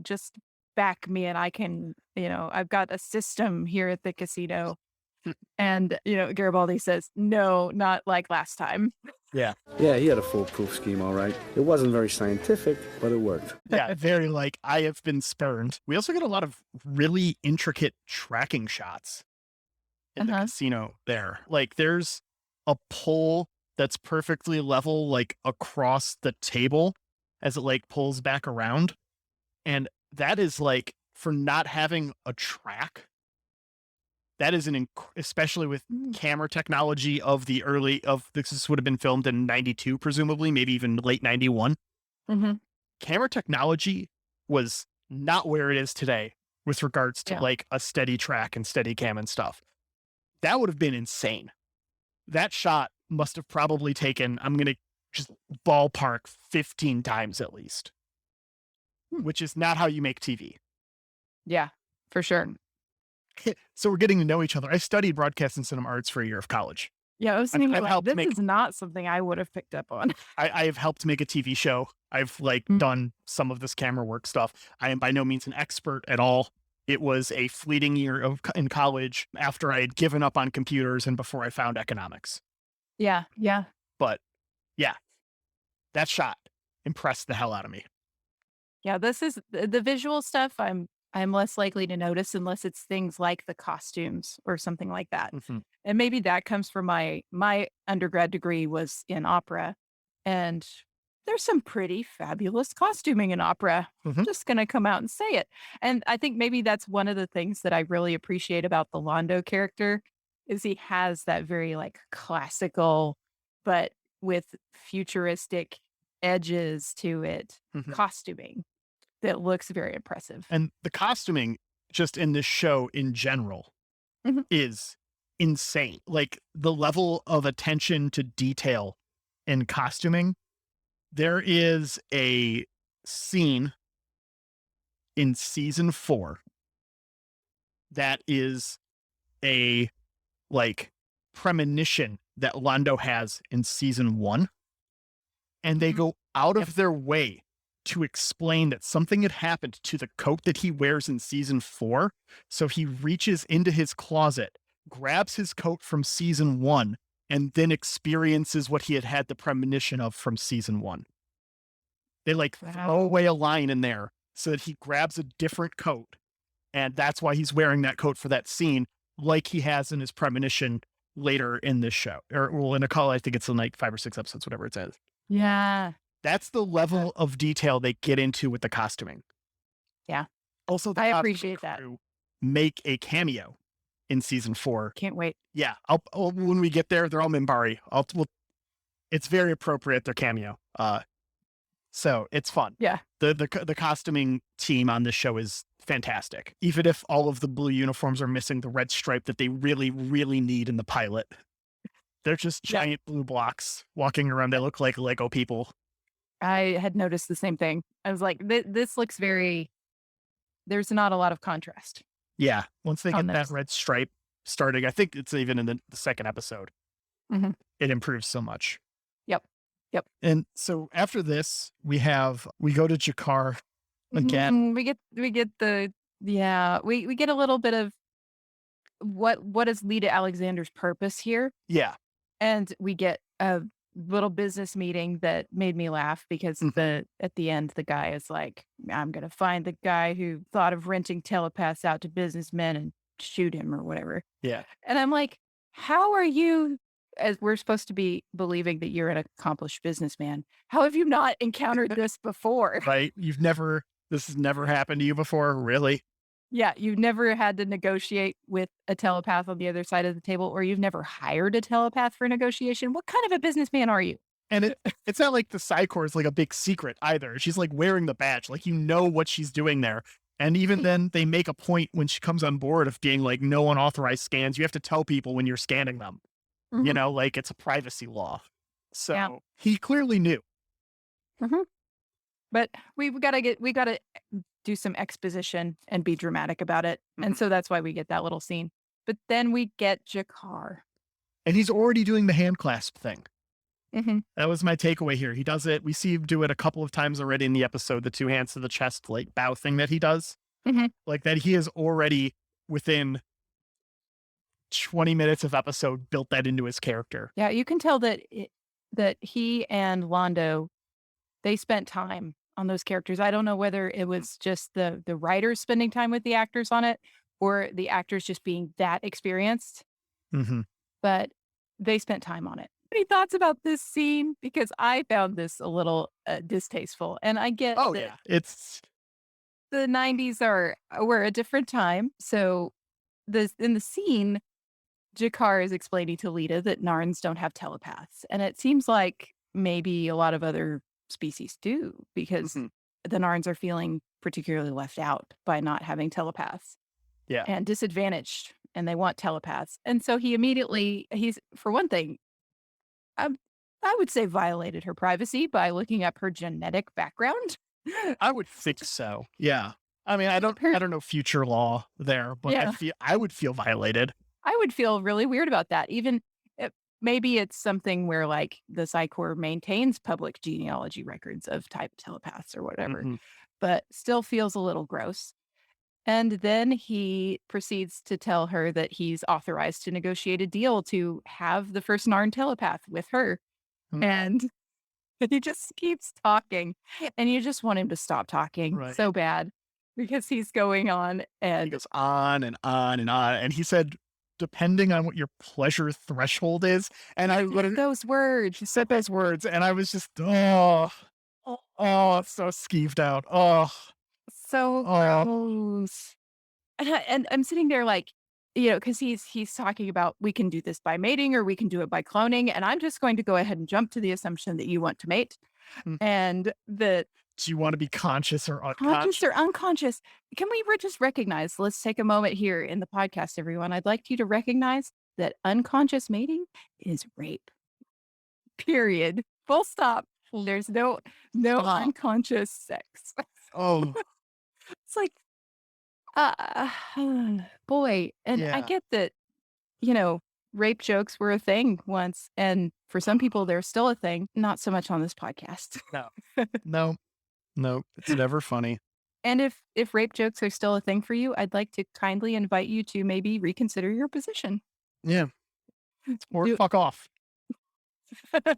just back me and I can, I've got a system here at the casino. And, Garibaldi says, no, not like last time. Yeah. Yeah, he had a foolproof scheme, all right. It wasn't very scientific, but it worked. Yeah, very like, I have been spurned. We also get a lot of really intricate tracking shots in the casino there. Like, there's a pole that's perfectly level, like, across the table as it, like, pulls back around. And that is, like, for not having a track, that is especially with camera technology of the this would have been filmed in 92, presumably, maybe even late 91. Camera technology was not where it is today with regards to Yeah. like a steady track and steady cam and stuff. That would have been insane. That shot must have probably taken, I'm going to just ballpark 15 times at least, which is not how you make TV. Yeah, for sure. So we're getting to know each other. I studied broadcast and cinema arts for a year of college. Yeah, I was I've thinking, like, helped this make- is not something I would have picked up on. I have helped make a TV show. I've like done some of this camera work stuff. I am by no means an expert at all. It was a fleeting year in college after I had given up on computers and before I found economics. Yeah, yeah. But yeah, that shot impressed the hell out of me. Yeah, this is the visual stuff I'm less likely to notice unless it's things like the costumes or something like that. Mhm. And maybe that comes from my undergrad degree was in opera, and there's some pretty fabulous costuming in opera. Mhm. I'm just going to come out and say it. And I think maybe that's one of the things that I really appreciate about the Londo character is he has that very like classical but with futuristic edges to it Mhm. costuming that looks very impressive. And the costuming just in this show in general Mhm. is insane. Like the level of attention to detail in costuming. There is a scene in season 4 that is a like premonition that Londo has in season 1. And they go out of their way to explain that something had happened to the coat that he wears in season 4. So he reaches into his closet, grabs his coat from season 1, and then experiences what he had had the premonition of from season 1. They like throw away a line in there so that he grabs a different coat. And that's why he's wearing that coat for that scene, like he has in his premonition later in this show. Or, well, in a call, I think it's in like 5 or 6 episodes, whatever it says. Yeah. That's the level of detail they get into with the costuming. Yeah. Also, the I costume appreciate that. crew make a cameo in season 4. Can't wait. Yeah, when we get there, they're all Minbari. It's very appropriate, their cameo. So it's fun. Yeah. The costuming team on this show is fantastic. Even if all of the blue uniforms are missing the red stripe that they really, really need in the pilot. They're just giant blue blocks walking around. They look like Lego people. I had noticed the same thing. I was like, this looks there's not a lot of contrast. Yeah. Once they get On that this. red stripe starting, I think it's even in the second episode, Mhm. it improves so much. Yep. And so after this, we go to Jakar again. We get we get a little bit of what is Lita Alexander's purpose here. Yeah. And we get a little business meeting that made me laugh because at the end, the guy is like, I'm going to find the guy who thought of renting telepaths out to businessmen and shoot him or whatever. Yeah. And I'm like, how are you, as we're supposed to be believing that you're an accomplished businessman, how have you not encountered this before? Right. This has never happened to you before. Really? Yeah, you've never had to negotiate with a telepath on the other side of the table, or you've never hired a telepath for negotiation. What kind of a businessman are you? And it's not like the Psycor is like a big secret either. She's like wearing the badge, like you know what she's doing there. And even then, they make a point when she comes on board of being like, no unauthorized scans. You have to tell people when you're scanning them. You know, like it's a privacy law. So he clearly knew. But we gotta do some exposition and be dramatic about it. And so that's why we get that little scene. But then we get Jakar. And he's already doing the hand clasp thing. Mhm. That was my takeaway here. He does it. We see him do it a couple of times already in the episode, the 2 hands to the chest, like bow thing that he does. Like that he is already within 20 minutes of episode built that into his character. Yeah, you can tell that that he and Londo, they spent time on those characters. I don't know whether it was just the writers spending time with the actors on it or the actors just being that experienced, but they spent time on it. Any thoughts about this scene? Because I found this a little distasteful, and I get that It's the 90s were a different time. So in the scene, Jakar is explaining to Lita that Narns don't have telepaths. And it seems like maybe a lot of other species do because the Narns are feeling particularly left out by not having telepaths. Yeah. And disadvantaged, and they want telepaths. And so he's, for one thing, I would say violated her privacy by looking up her genetic background. I would think so. Yeah. I mean, I don't know future law there, but Yeah. I would feel violated. I would feel really weird about that. Even maybe it's something where like the Psi Corps maintains public genealogy records of type telepaths or whatever, but still feels a little gross. And then he proceeds to tell her that he's authorized to negotiate a deal to have the first Narn telepath with her. And he just keeps talking. And you just want him to stop talking so bad because he's going on and he goes on and on and on. And he said, depending on what your pleasure threshold is. And I those words. He said those words. And I was just, so skeeved out. So gross. And I'm sitting there like, because he's talking about we can do this by mating or we can do it by cloning. And I'm just going to go ahead and jump to the assumption that you want to mate and that. Do you want to be conscious or unconscious? Conscious or unconscious? Can we just recognize, let's take a moment here in the podcast, everyone. I'd like you to recognize that unconscious mating is rape. Period. Full stop. There's no unconscious sex. Oh. It's like, boy. And I get that, rape jokes were a thing once. And for some people, they're still a thing. Not so much on this podcast. No, it's never funny. And if rape jokes are still a thing for you, I'd like to kindly invite you to maybe reconsider your position. Yeah. Or fuck off.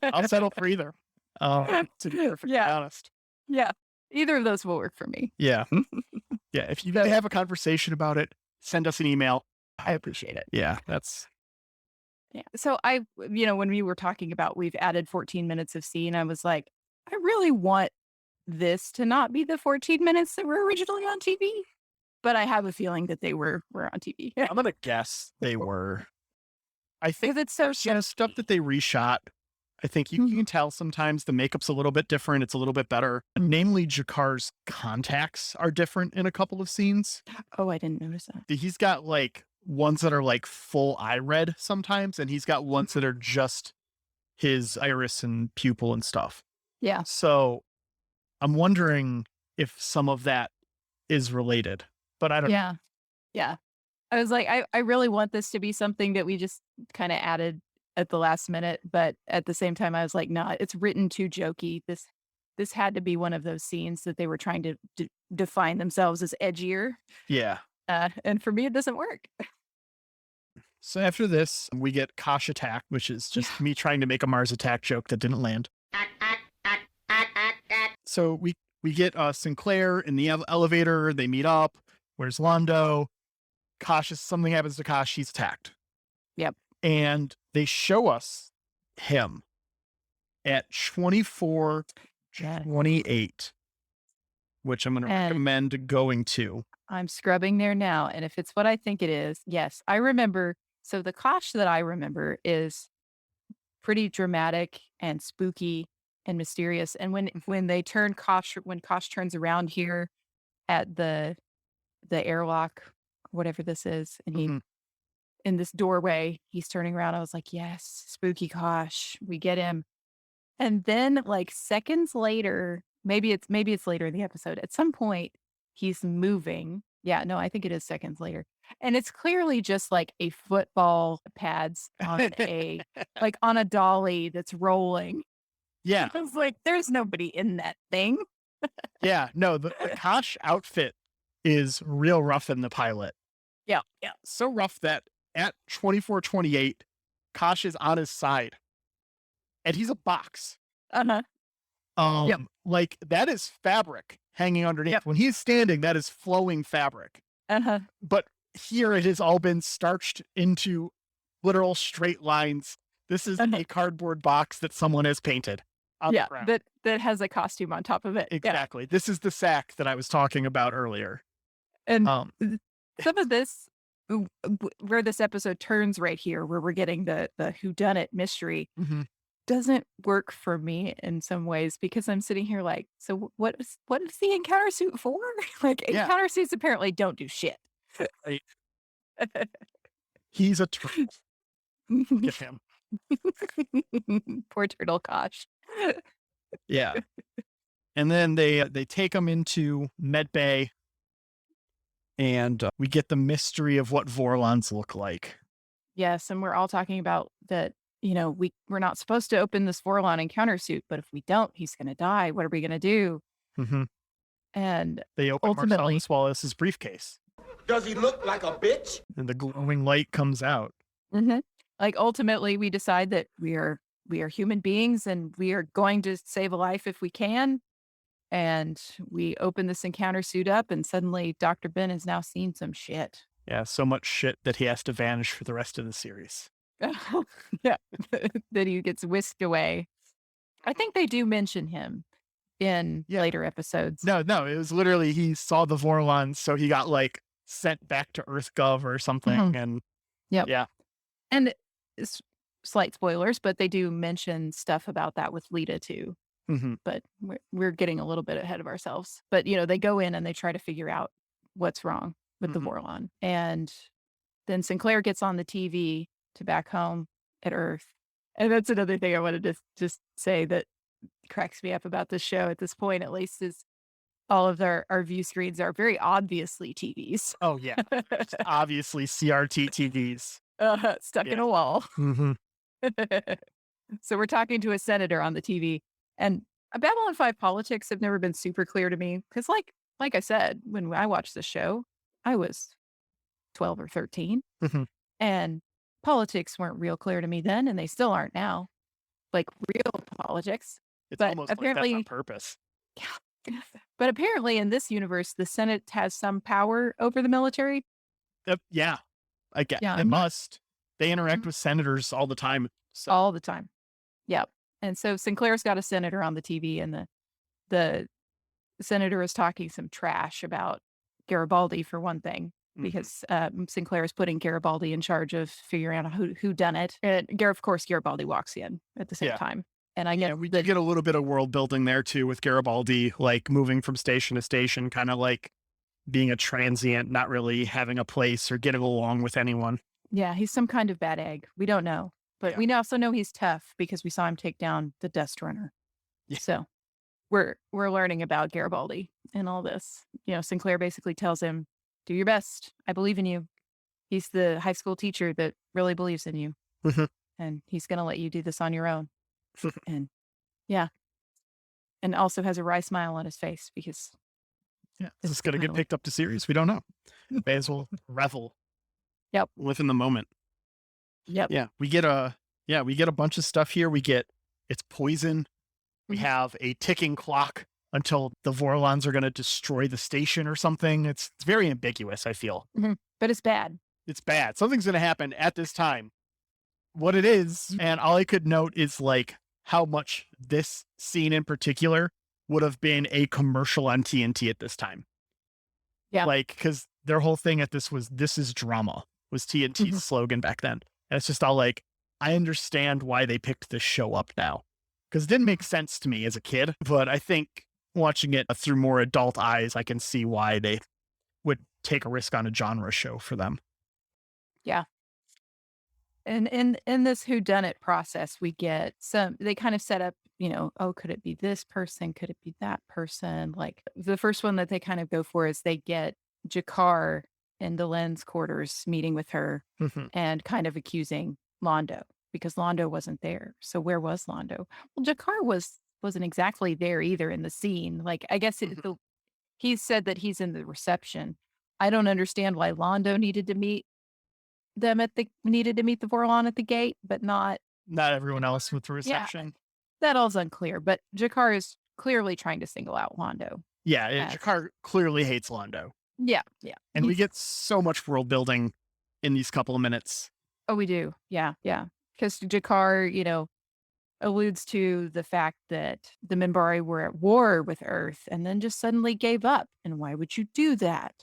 I'll settle for either. To be perfectly honest. Yeah. Either of those will work for me. Yeah. Yeah. If you have a conversation about it, send us an email. I appreciate it. Yeah. Yeah. So when we were talking about we've added 14 minutes of scene, I was like, I really want this to not be the 14 minutes that were originally on TV. But I have a feeling that they were on TV. I'm going to guess they were. I think it's so stuff that they reshot. I think you can tell sometimes the makeup's a little bit different. It's a little bit better. Namely, Jakar's contacts are different in a couple of scenes. Oh, I didn't notice that. He's got like ones that are like full eye red sometimes, and he's got ones that are just his iris and pupil and stuff. Yeah. So I'm wondering if some of that is related, but I don't know. Yeah. I was like, I really want this to be something that we just kind of added at the last minute, but at the same time, I was like, no, it's written too jokey. This had to be one of those scenes that they were trying to define themselves as edgier. Yeah. And for me, it doesn't work. So after this, we get Kosh attack, which is just me trying to make a Mars attack joke that didn't land. So we get Sinclair in the elevator. They meet up. Where's Londo? Something happens to Kosh. He's attacked. Yep. And they show us him at 24:28, which I'm going to recommend going to. I'm scrubbing there now. And if it's what I think it is, yes, I remember. So the Kosh that I remember is pretty dramatic and spooky and mysterious. And when they turn Kosh, when Kosh turns around here at the airlock, whatever this is, and he in this doorway, he's turning around. I was like, yes, spooky Kosh, we get him. And then like seconds later, maybe it's later in the episode, at some point he's moving. Yeah, no, I think it is seconds later. And it's clearly just like a football pads on on a dolly that's rolling. Yeah. I was like, there's nobody in that thing. Yeah, no, the Kosh outfit is real rough in the pilot. Yeah. So rough that at 24:28, Kosh is on his side. And he's a box. Like that is fabric hanging underneath. Yep. When he's standing, that is flowing fabric. But here it has all been starched into literal straight lines. This is a cardboard box that someone has painted. That has a costume on top of it. Exactly. Yeah. This is the sack that I was talking about earlier. And some of this, where this episode turns right here, where we're getting the whodunit mystery, doesn't work for me in some ways because I'm sitting here like, so what is the encounter suit for? Like Yeah. encounter suits apparently don't do shit. Right. He's a turtle. Look at him. Poor turtle Kosh. Yeah. And then they take him into med bay, and we get the mystery of what Vorlons look like. Yes, and we're all talking about that, we're not supposed to open this Vorlon encounter suit, but if we don't, he's going to die. What are we going to do? Mm-hmm. And They open ultimately, Marcellus Wallace's briefcase, Does he look like a bitch? and the glowing light comes out. like ultimately, we decide that we are human beings and we are going to save a life if we can. And we open this encounter suit up, and suddenly Dr. Ben has now seen some shit. Yeah, so much shit that he has to vanish for the rest of the series. Yeah, that he gets whisked away. I think they do mention him in later episodes. No, it was literally he saw the Vorlons, so he got like sent back to EarthGov or something. And yeah, and slight spoilers, but they do mention stuff about that with Lita too. But we're getting a little bit ahead of ourselves. But they go in and they try to figure out what's wrong with the Vorlon, and then Sinclair gets on the TV to back home at Earth. And that's another thing I wanted to just say that cracks me up about this show at this point, at least, is all of our view screens are very obviously TVs. Oh yeah, just obviously CRT TVs stuck in a wall. Mm-hmm. So we're talking to a senator on the TV, and Babylon 5 politics have never been super clear to me because, like I said, when I watched the show, I was 12 or 13, and politics weren't real clear to me then, and they still aren't now, like real politics. It's but almost apparently, like that's on purpose. But apparently, in this universe, the Senate has some power over the military. Yeah, I guess it must. They interact with senators all the time. So. All the time. Yep. And so Sinclair's got a senator on the TV, and the senator is talking some trash about Garibaldi for one thing, because Sinclair is putting Garibaldi in charge of figuring out who done it. And of course, Garibaldi walks in at the same time. And I get we get a little bit of world building there too with Garibaldi, like moving from station to station, kind of like being a transient, not really having a place or getting along with anyone. Yeah, he's some kind of bad egg. We don't know. But we also know he's tough because we saw him take down the Dust Runner. Yeah. So we're learning about Garibaldi and all this. Sinclair basically tells him, do your best. I believe in you. He's the high school teacher that really believes in you. And he's going to let you do this on your own. And and also has a wry smile on his face because this is going to get picked up to series. We don't know. May as well revel. Yep. Live in the moment. Yep. Yeah. We get a bunch of stuff here. It's poison. We have a ticking clock until the Vorlons are going to destroy the station or something. It's very ambiguous, I feel. But it's bad. It's bad. Something's going to happen at this time. What it is, and all I could note is like how much this scene in particular would have been a commercial on TNT at this time. Yeah. Like, because their whole thing at this is drama, was TNT's slogan back then. And it's just all like, I understand why they picked this show up now. Because it didn't make sense to me as a kid, but I think watching it through more adult eyes, I can see why they would take a risk on a genre show for them. Yeah. And in this whodunit process, we get they kind of set up, could it be this person? Could it be that person? Like the first one that they kind of go for is they get Jakar in the Lens quarters meeting with her and kind of accusing Londo because Londo wasn't there. So where was Londo? Well, Jakar wasn't exactly there either in the scene. Like, I guess he said that he's in the reception. I don't understand why Londo needed to meet the Vorlon at the gate, but not everyone else with the reception. Yeah, that all's unclear, but Jakar is clearly trying to single out Londo. Yeah, Jakar clearly hates Londo. Yeah. And we get so much world building in these couple of minutes. Oh, we do. Yeah. Because Jakar, alludes to the fact that the Minbari were at war with Earth and then just suddenly gave up. And why would you do that?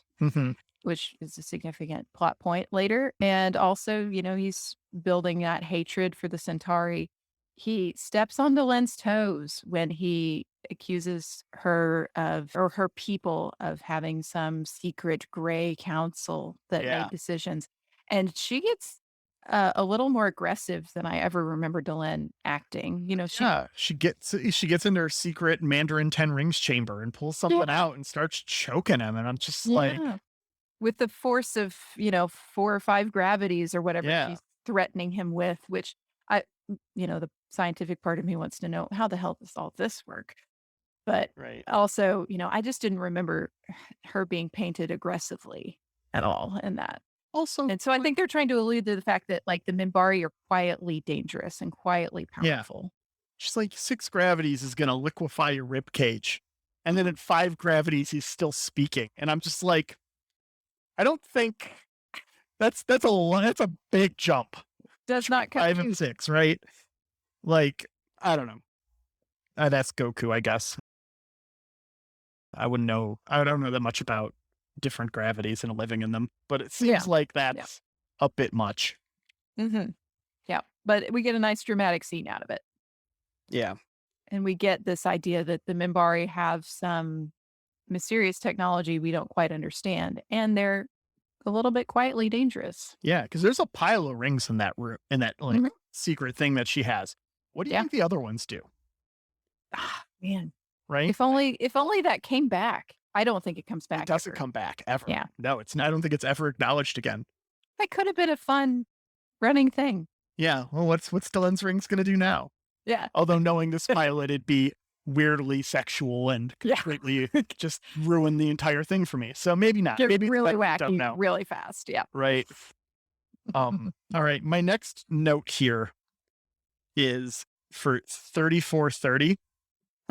Which is a significant plot point later. And also, he's building that hatred for the Centauri he steps on Delen's toes when he accuses her of, or her people of having some secret gray council that Yeah. made decisions. And she gets a little more aggressive than I ever remember Delen acting. You know, She gets into her secret Mandarin 10 Rings chamber and pulls something out and starts choking him. And I'm just like, with the force of, 4 or 5 gravities or whatever Yeah. she's threatening him with, which the scientific part of me wants to know how the hell does all this work? But right. also, I just didn't remember her being painted aggressively at all in that. Also, And so I think they're trying to allude to the fact that like the Minbari are quietly dangerous and quietly Yeah. powerful. she's like, 6 gravities is going to liquefy your rib cage. And then at 5 gravities, he's still speaking. And I'm just like, I don't think that's a big jump. Does not 5 and 6, right? Like, I don't know. That's Goku, I guess. I don't know that much about different gravities and living in them, but it seems like that's a bit much. Mm-hmm. Yeah. But we get a nice dramatic scene out of it. Yeah. And we get this idea that the Minbari have some mysterious technology we don't quite understand. And they're a little bit quietly dangerous. Yeah, because there's a pile of rings in that room, in that like secret thing that she has. What do you think the other ones do? Man. Right? If only that came back. I don't think it comes back. It doesn't come back ever. Yeah. No, it's not. I don't think it's ever acknowledged again. That could have been a fun running thing. Yeah. Well, what's Delen's rings going to do now? Yeah. Although knowing this pilot, it'd be weirdly sexual and completely just ruin the entire thing for me. So maybe not. Get Maybe really wacky, wacky, really fast. Yeah. Right. All right. My next note here is for 3430.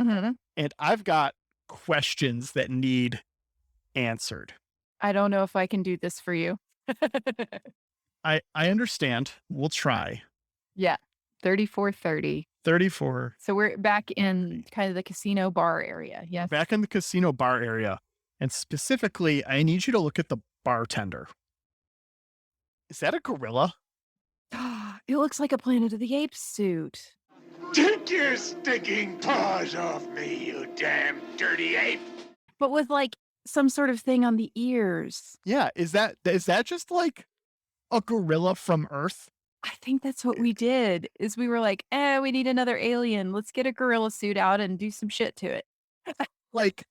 Mm-hmm. And I've got questions that need answered. I don't know if I can do this for you. I understand. We'll try. Yeah. 3430. 34. So we're back in kind of the casino bar area. Yes. Back in the casino bar area. And specifically, I need you to look at the bartender. Is that a gorilla? It looks like a Planet of the Apes suit. Take your stinking paws off me, you damn dirty ape! But with like some sort of thing on the ears. Yeah, is that just like a gorilla from Earth? I think that's what we did. Is we were like, we need another alien. Let's get a gorilla suit out and do some shit to it. Like,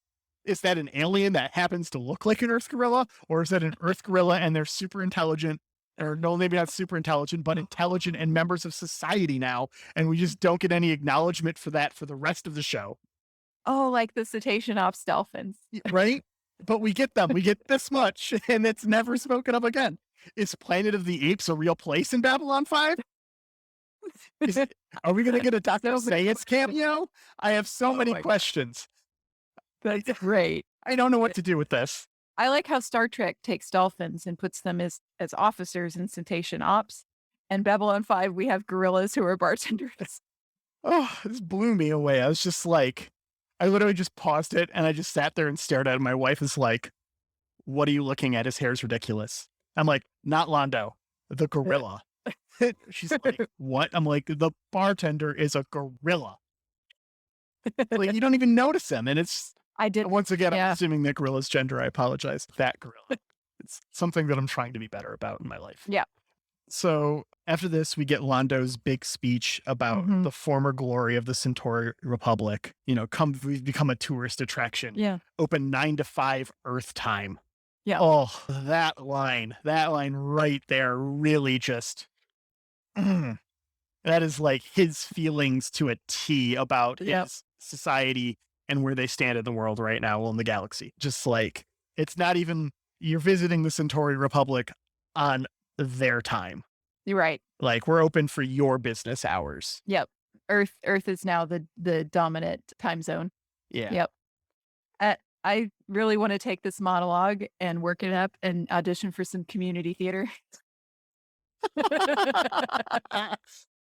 is that an alien that happens to look like an Earth gorilla, or is that an Earth gorilla and they're super intelligent? Or no, maybe not super intelligent, but intelligent and members of society now, and we just don't get any acknowledgement for that for the rest of the show. Oh, like the cetacean ops dolphins. Right? But we get them. We get this much, and it's never spoken of again. Is Planet of the Apes a real place in Babylon 5? Are we going to get a Dr. Sayus cameo? I have so many questions. That's great. I don't know what to do with this. I like how Star Trek takes dolphins and puts them as officers in cetacean ops. And Babylon 5, we have gorillas who are bartenders. Oh, this blew me away. I was just like, I literally just paused it and I just sat there and stared at it. My wife is like, what are you looking at? His hair's ridiculous. I'm like, not Londo, the gorilla. She's like, what? I'm like, the bartender is a gorilla. Like, you don't even notice him. And it's, I did. Once again, I'm assuming that gorilla's gender. I apologize. That gorilla. It's something that I'm trying to be better about in my life. Yeah. So after this, we get Londo's big speech about the former glory of the Centauri Republic. You know, we've become a tourist attraction. Yeah. Open 9 to 5 Earth time. Yeah. Oh, that line right there really just, that is like his feelings to a T about his society and where they stand in the world right now, well, in the galaxy. Just like, it's not even, you're visiting the Centauri Republic on their time. You're right. Like, we're open for your business hours. Yep. Earth is now the dominant time zone. Yeah. Yep. I really want to take this monologue and work it up and audition for some community theater.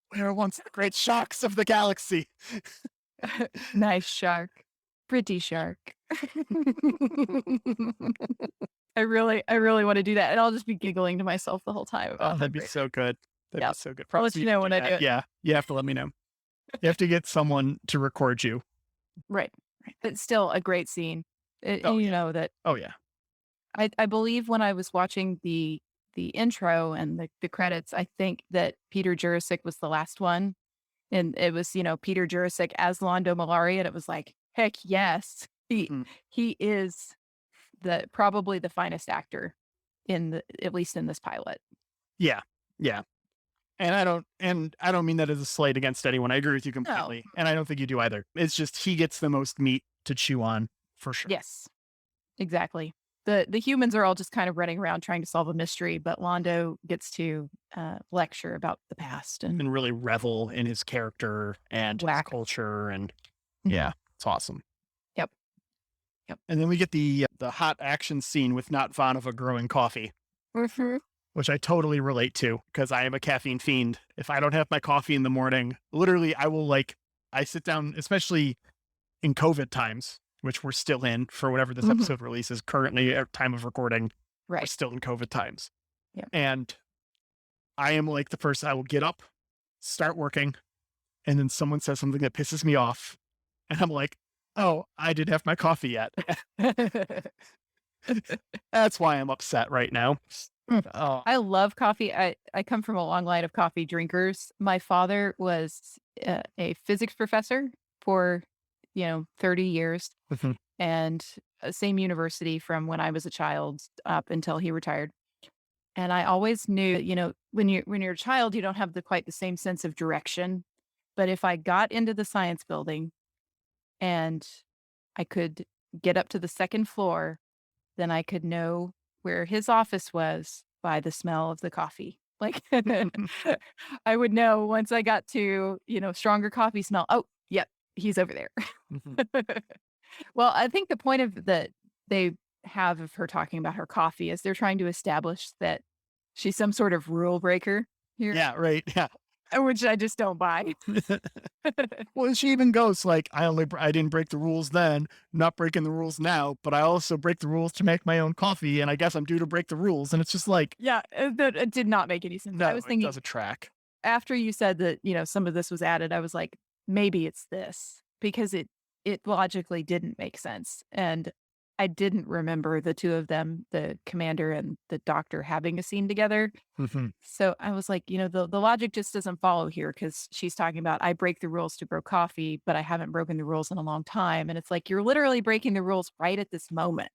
Where once the great sharks of the galaxy. Nice shark. Pretty shark. I really want to do that. And I'll just be giggling to myself the whole time. Oh, that'd be so good. That'd be so good. I'll let you know when I do it. Yeah. You have to let me know. You have to get someone to record you. Right. But still a great scene. Oh, You yeah. know that Oh, yeah. I believe when I was watching the intro and the credits, I think that Peter Jurasik was the last one. And it was, Peter Jurasik as Londo Mollari, and it was like, heck yes. Mhm. He is probably the finest actor at least in this pilot. Yeah. Yeah. And I don't mean that as a slight against anyone. I agree with you completely. And I don't think you do either. It's just he gets the most meat to chew on for sure. Yes, exactly. The humans are all just kind of running around trying to solve a mystery, but Londo gets to lecture about the past And really revel in his character and his culture. And yeah, it's awesome. Yep. And then we get the hot action scene with Not Vanova growing coffee, which I totally relate to because I am a caffeine fiend. If I don't have my coffee in the morning, literally I sit down, especially in COVID times, which we're still in for whatever this episode releases currently at time of recording. Right. We're still in COVID times. Yeah. And I am like the person, I will get up, start working, and then someone says something that pisses me off. And I'm like, oh, I didn't have my coffee yet. That's why I'm upset right now. I love coffee. I come from a long line of coffee drinkers. My father was a physics professor for, 30 years and same university from when I was a child up until he retired. And I always knew, when you're a child, you don't have quite the same sense of direction. But if I got into the science building and I could get up to the second floor, then I could know where his office was by the smell of the coffee. Like I would know once I got to, stronger coffee smell. Oh, yep, he's over there. Well, I think the point of that they have of her talking about her coffee is they're trying to establish that she's some sort of rule breaker here. Yeah, right. Yeah. Which I just don't buy. Well, she even goes like, I didn't break the rules then, not breaking the rules now, but I also break the rules to make my own coffee, and I guess I'm due to break the rules. And it's just like, yeah, it did not make any sense. No, I was thinking, it doesn't track. After you said that, some of this was added, I was like, maybe it's this because it logically didn't make sense. And I didn't remember the two of them, the commander and the doctor, having a scene together. So I was like, the logic just doesn't follow here because she's talking about, I break the rules to grow coffee, but I haven't broken the rules in a long time. And it's like, you're literally breaking the rules right at this moment.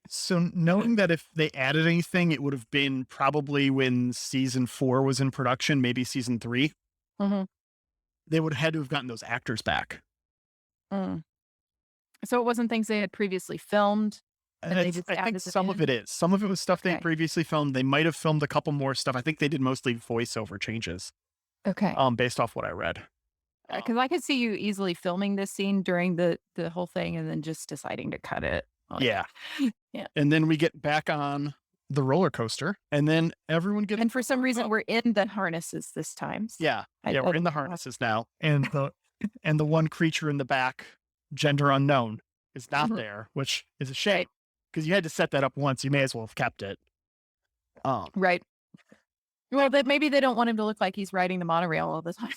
So knowing that if they added anything, it would have been probably when season 4 was in production, maybe season 3. They would have had to have gotten those actors back. So it wasn't things they had previously filmed. And they just I think added some of it is. Some of it was stuff they had previously filmed. They might have filmed a couple more stuff. I think they did mostly voiceover changes. Okay. Based off what I read. Because I could see you easily filming this scene during the whole thing and then just deciding to cut it. Yeah. Yeah. And then we get back on the roller coaster, and then everyone gets. And for some reason, we're in the harnesses this time. So yeah. We're in the harnesses now, and the one creature in the back, gender unknown, is not there, which is a shame because you had to set that up once. You may as well have kept it. Right. Well, maybe they don't want him to look like he's riding the monorail all the time.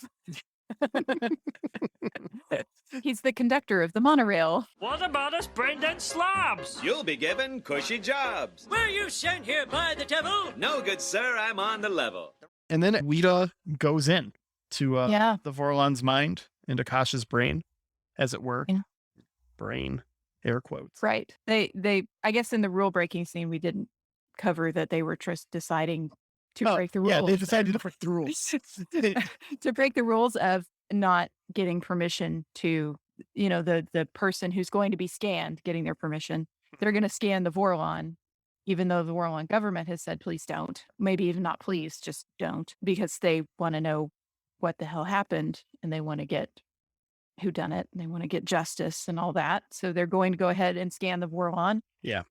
He's the conductor of the monorail. What about us Brendan slobs? You'll be given cushy jobs. Were you sent here by the devil? No, good sir, I'm on the level. And then Weta goes in to the Vorlon's mind, into Kosh's brain, as it were. Yeah. Brain, air quotes. Right. They I guess in the rule breaking scene, we didn't cover that they were just deciding to break the rules. Yeah, they decided to break the rules. To break the rules of not getting permission to, the person who's going to be scanned, getting their permission. They're going to scan the Vorlon, even though the Vorlon government has said, please don't. Maybe even not please, just don't. Because they want to know what the hell happened and they want to get who done it. And they want to get justice and all that. So they're going to go ahead and scan the Vorlon. Yeah.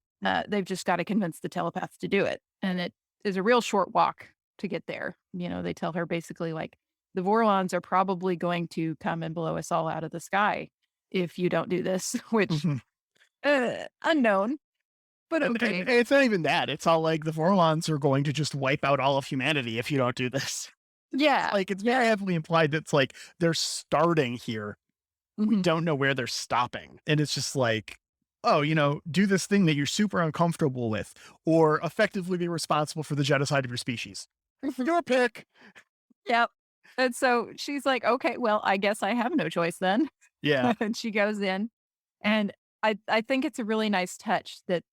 They've just got to convince the telepath to do it. And it is a real short walk to get there. They tell her basically like, the Vorlons are probably going to come and blow us all out of the sky if you don't do this, which unknown, but okay. It's not even that. It's all like the Vorlons are going to just wipe out all of humanity if you don't do this. Yeah. Like, it's very heavily implied that it's like they're starting here. We Mhm. don't know where they're stopping. And it's just like, oh, do this thing that you're super uncomfortable with, or effectively be responsible for the genocide of your species. Your pick. Yep. And so she's like, okay, well, I guess I have no choice then. Yeah. And she goes in. And I think it's a really nice touch that,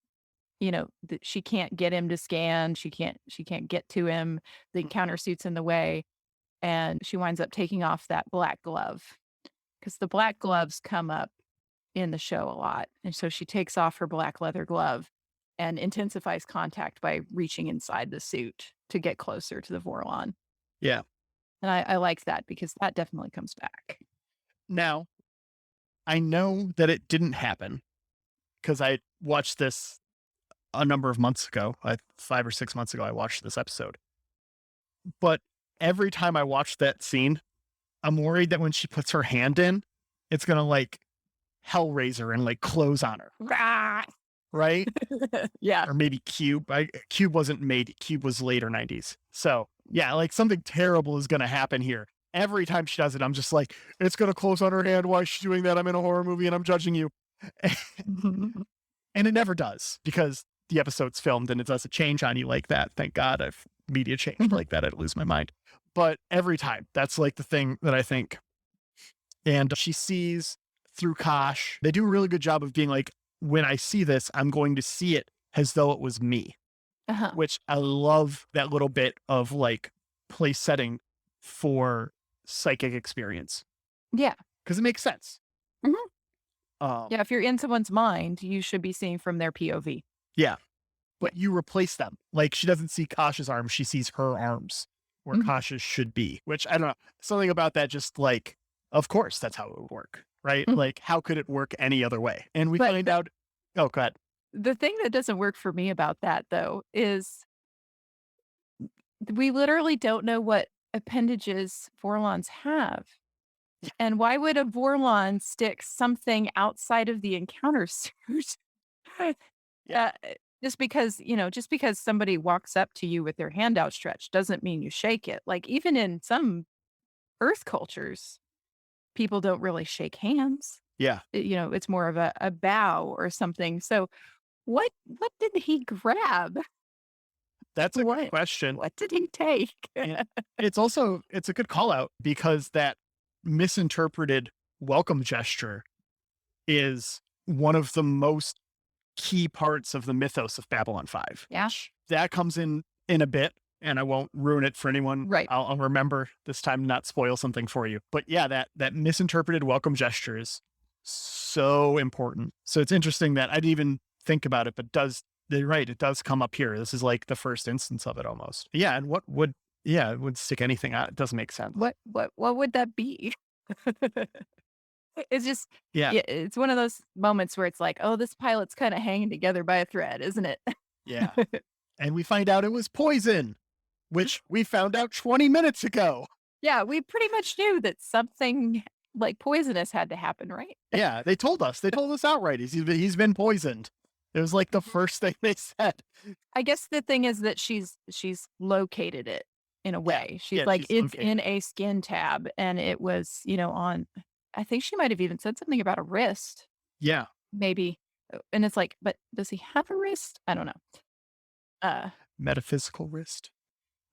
that she can't get him to scan. She can't get to him. The encounter suit's in the way. And she winds up taking off that black glove because the black gloves come up in the show a lot. And so she takes off her black leather glove and intensifies contact by reaching inside the suit to get closer to the Vorlon. Yeah. And I like that because that definitely comes back. Now, I know that it didn't happen because I watched this a number of months ago. 5 or 6 months ago, I watched this episode. But every time I watch that scene, I'm worried that when she puts her hand in, it's going to like Hellraiser and like close on her. Right? Yeah. Or maybe Cube. Cube wasn't made. Cube was later 90s. So yeah, like something terrible is going to happen here. Every time she does it, I'm just like, it's going to close on her hand. Why is she doing that? I'm in a horror movie and I'm judging you. And it never does because the episode's filmed and it doesn't change on you like that. Thank God if media changed like that, I'd lose my mind. But every time, that's like the thing that I think. And she sees through Kosh. They do a really good job of being like, when I see this, I'm going to see it as though it was me, which I love that little bit of like place setting for psychic experience. Yeah. Because it makes sense. Yeah, if you're in someone's mind, you should be seeing from their POV. Yeah. But you replace them. Like she doesn't see Kosh's arms, she sees her arms where Kosh's should be, which I don't know. Something about that just like, of course, that's how it would work, right? Like, how could it work any other way? And we find out, oh, go ahead. The thing that doesn't work for me about that, though, is we literally don't know what appendages Vorlons have. And why would a Vorlon stick something outside of the encounter suit? Just because somebody walks up to you with their hand outstretched doesn't mean you shake it. Like even in some Earth cultures, people don't really shake hands. Yeah. It's more of a bow or something. So what did he grab? That's a good question. What did he take? It's a good call out because that misinterpreted welcome gesture is one of the most key parts of the mythos of Babylon 5. Yeah. That comes in a bit, and I won't ruin it for anyone. Right. I'll remember this time to not spoil something for you. But yeah, that misinterpreted welcome gesture is so important. So it's interesting that I didn't even think about it, but they're right, it does come up here. This is like the first instance of it almost. Yeah, and it would stick anything out. It doesn't make sense. What would that be? It's just, it's one of those moments where it's like, oh, this pilot's kind of hanging together by a thread, isn't it? Yeah. And we find out it was poison, which we found out 20 minutes ago. Yeah, we pretty much knew that something like poisonous had to happen, right? Yeah, they told us outright. He's been poisoned. It was like the first thing they said. I guess the thing is that she's located it in a way. She's it's located. in a skin tab, and it was, on, I think she might have even said something about a wrist. Yeah. Maybe. And it's like, but does he have a wrist? I don't know. Metaphysical wrist.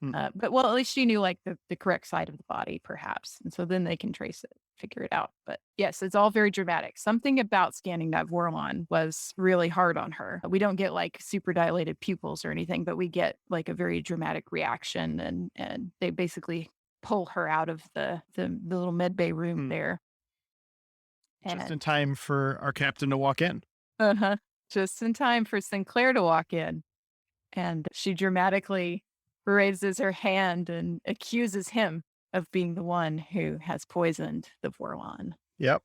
But well, at least she knew like the correct side of the body, perhaps. And so then they can trace it, figure it out. But yes, it's all very dramatic. Something about scanning that Vorlon was really hard on her. We don't get like super dilated pupils or anything, but we get like a very dramatic reaction. And they basically pull her out of the little med bay room there. Just in time for our captain to walk in. Just in time for Sinclair to walk in. And she dramatically raises her hand and accuses him of being the one who has poisoned the Vorlon. Yep.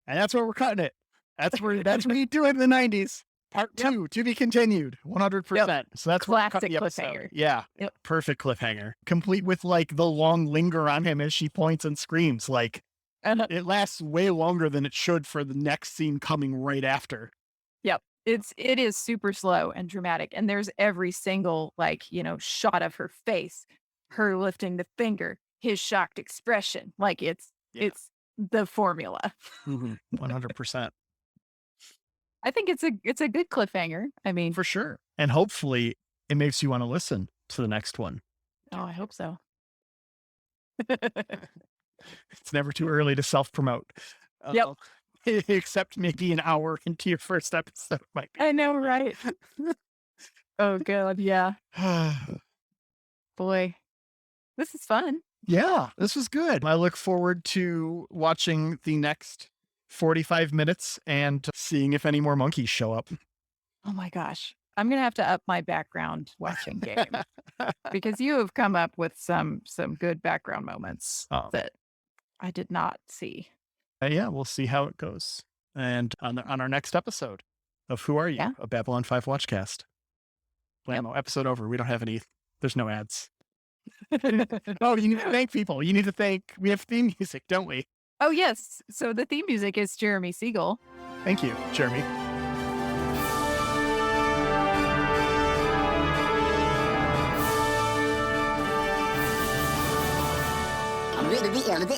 And that's where we're cutting it. That's where you do it in the 90s. Part 2, to be continued, 100%. Yep. So that's classic cliffhanger. Yeah. Yep. Perfect cliffhanger. Complete with like the long linger on him as she points and screams. Like it lasts way longer than it should for the next scene coming right after. Yep. It is super slow and dramatic. And there's every single shot of her face her lifting the finger, his shocked expression. Like it's the formula. 100%. I think it's a good cliffhanger. I mean, For sure. And hopefully it makes you want to listen to the next one. oh, I hope so. It's never too early to self-promote. Yep. Except maybe an hour into your first episode might be. I know, right? Oh, God. Yeah. Boy, this is fun. Yeah, this was good. I look forward to watching the next 45 minutes and seeing if any more monkeys show up. Oh, my gosh. I'm going to have to up my background watching game because you have come up with some good background moments that I did not see. Yeah, we'll see how it goes. And on our next episode of Who Are You? Yeah. A Babylon 5 Watchcast. Blammo, episode over. We don't have any, there's no ads. Oh, you need to thank people. We have theme music, don't we? Oh, yes. So the theme music is Jeremy Siegel. Thank you, Jeremy.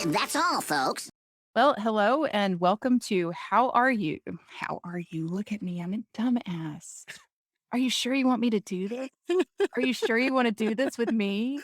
That's all, folks. Well, hello and welcome to How Are You? How are you? Look at me. I'm a dumbass. Are you sure you want me to do this? Are you sure you want to do this with me?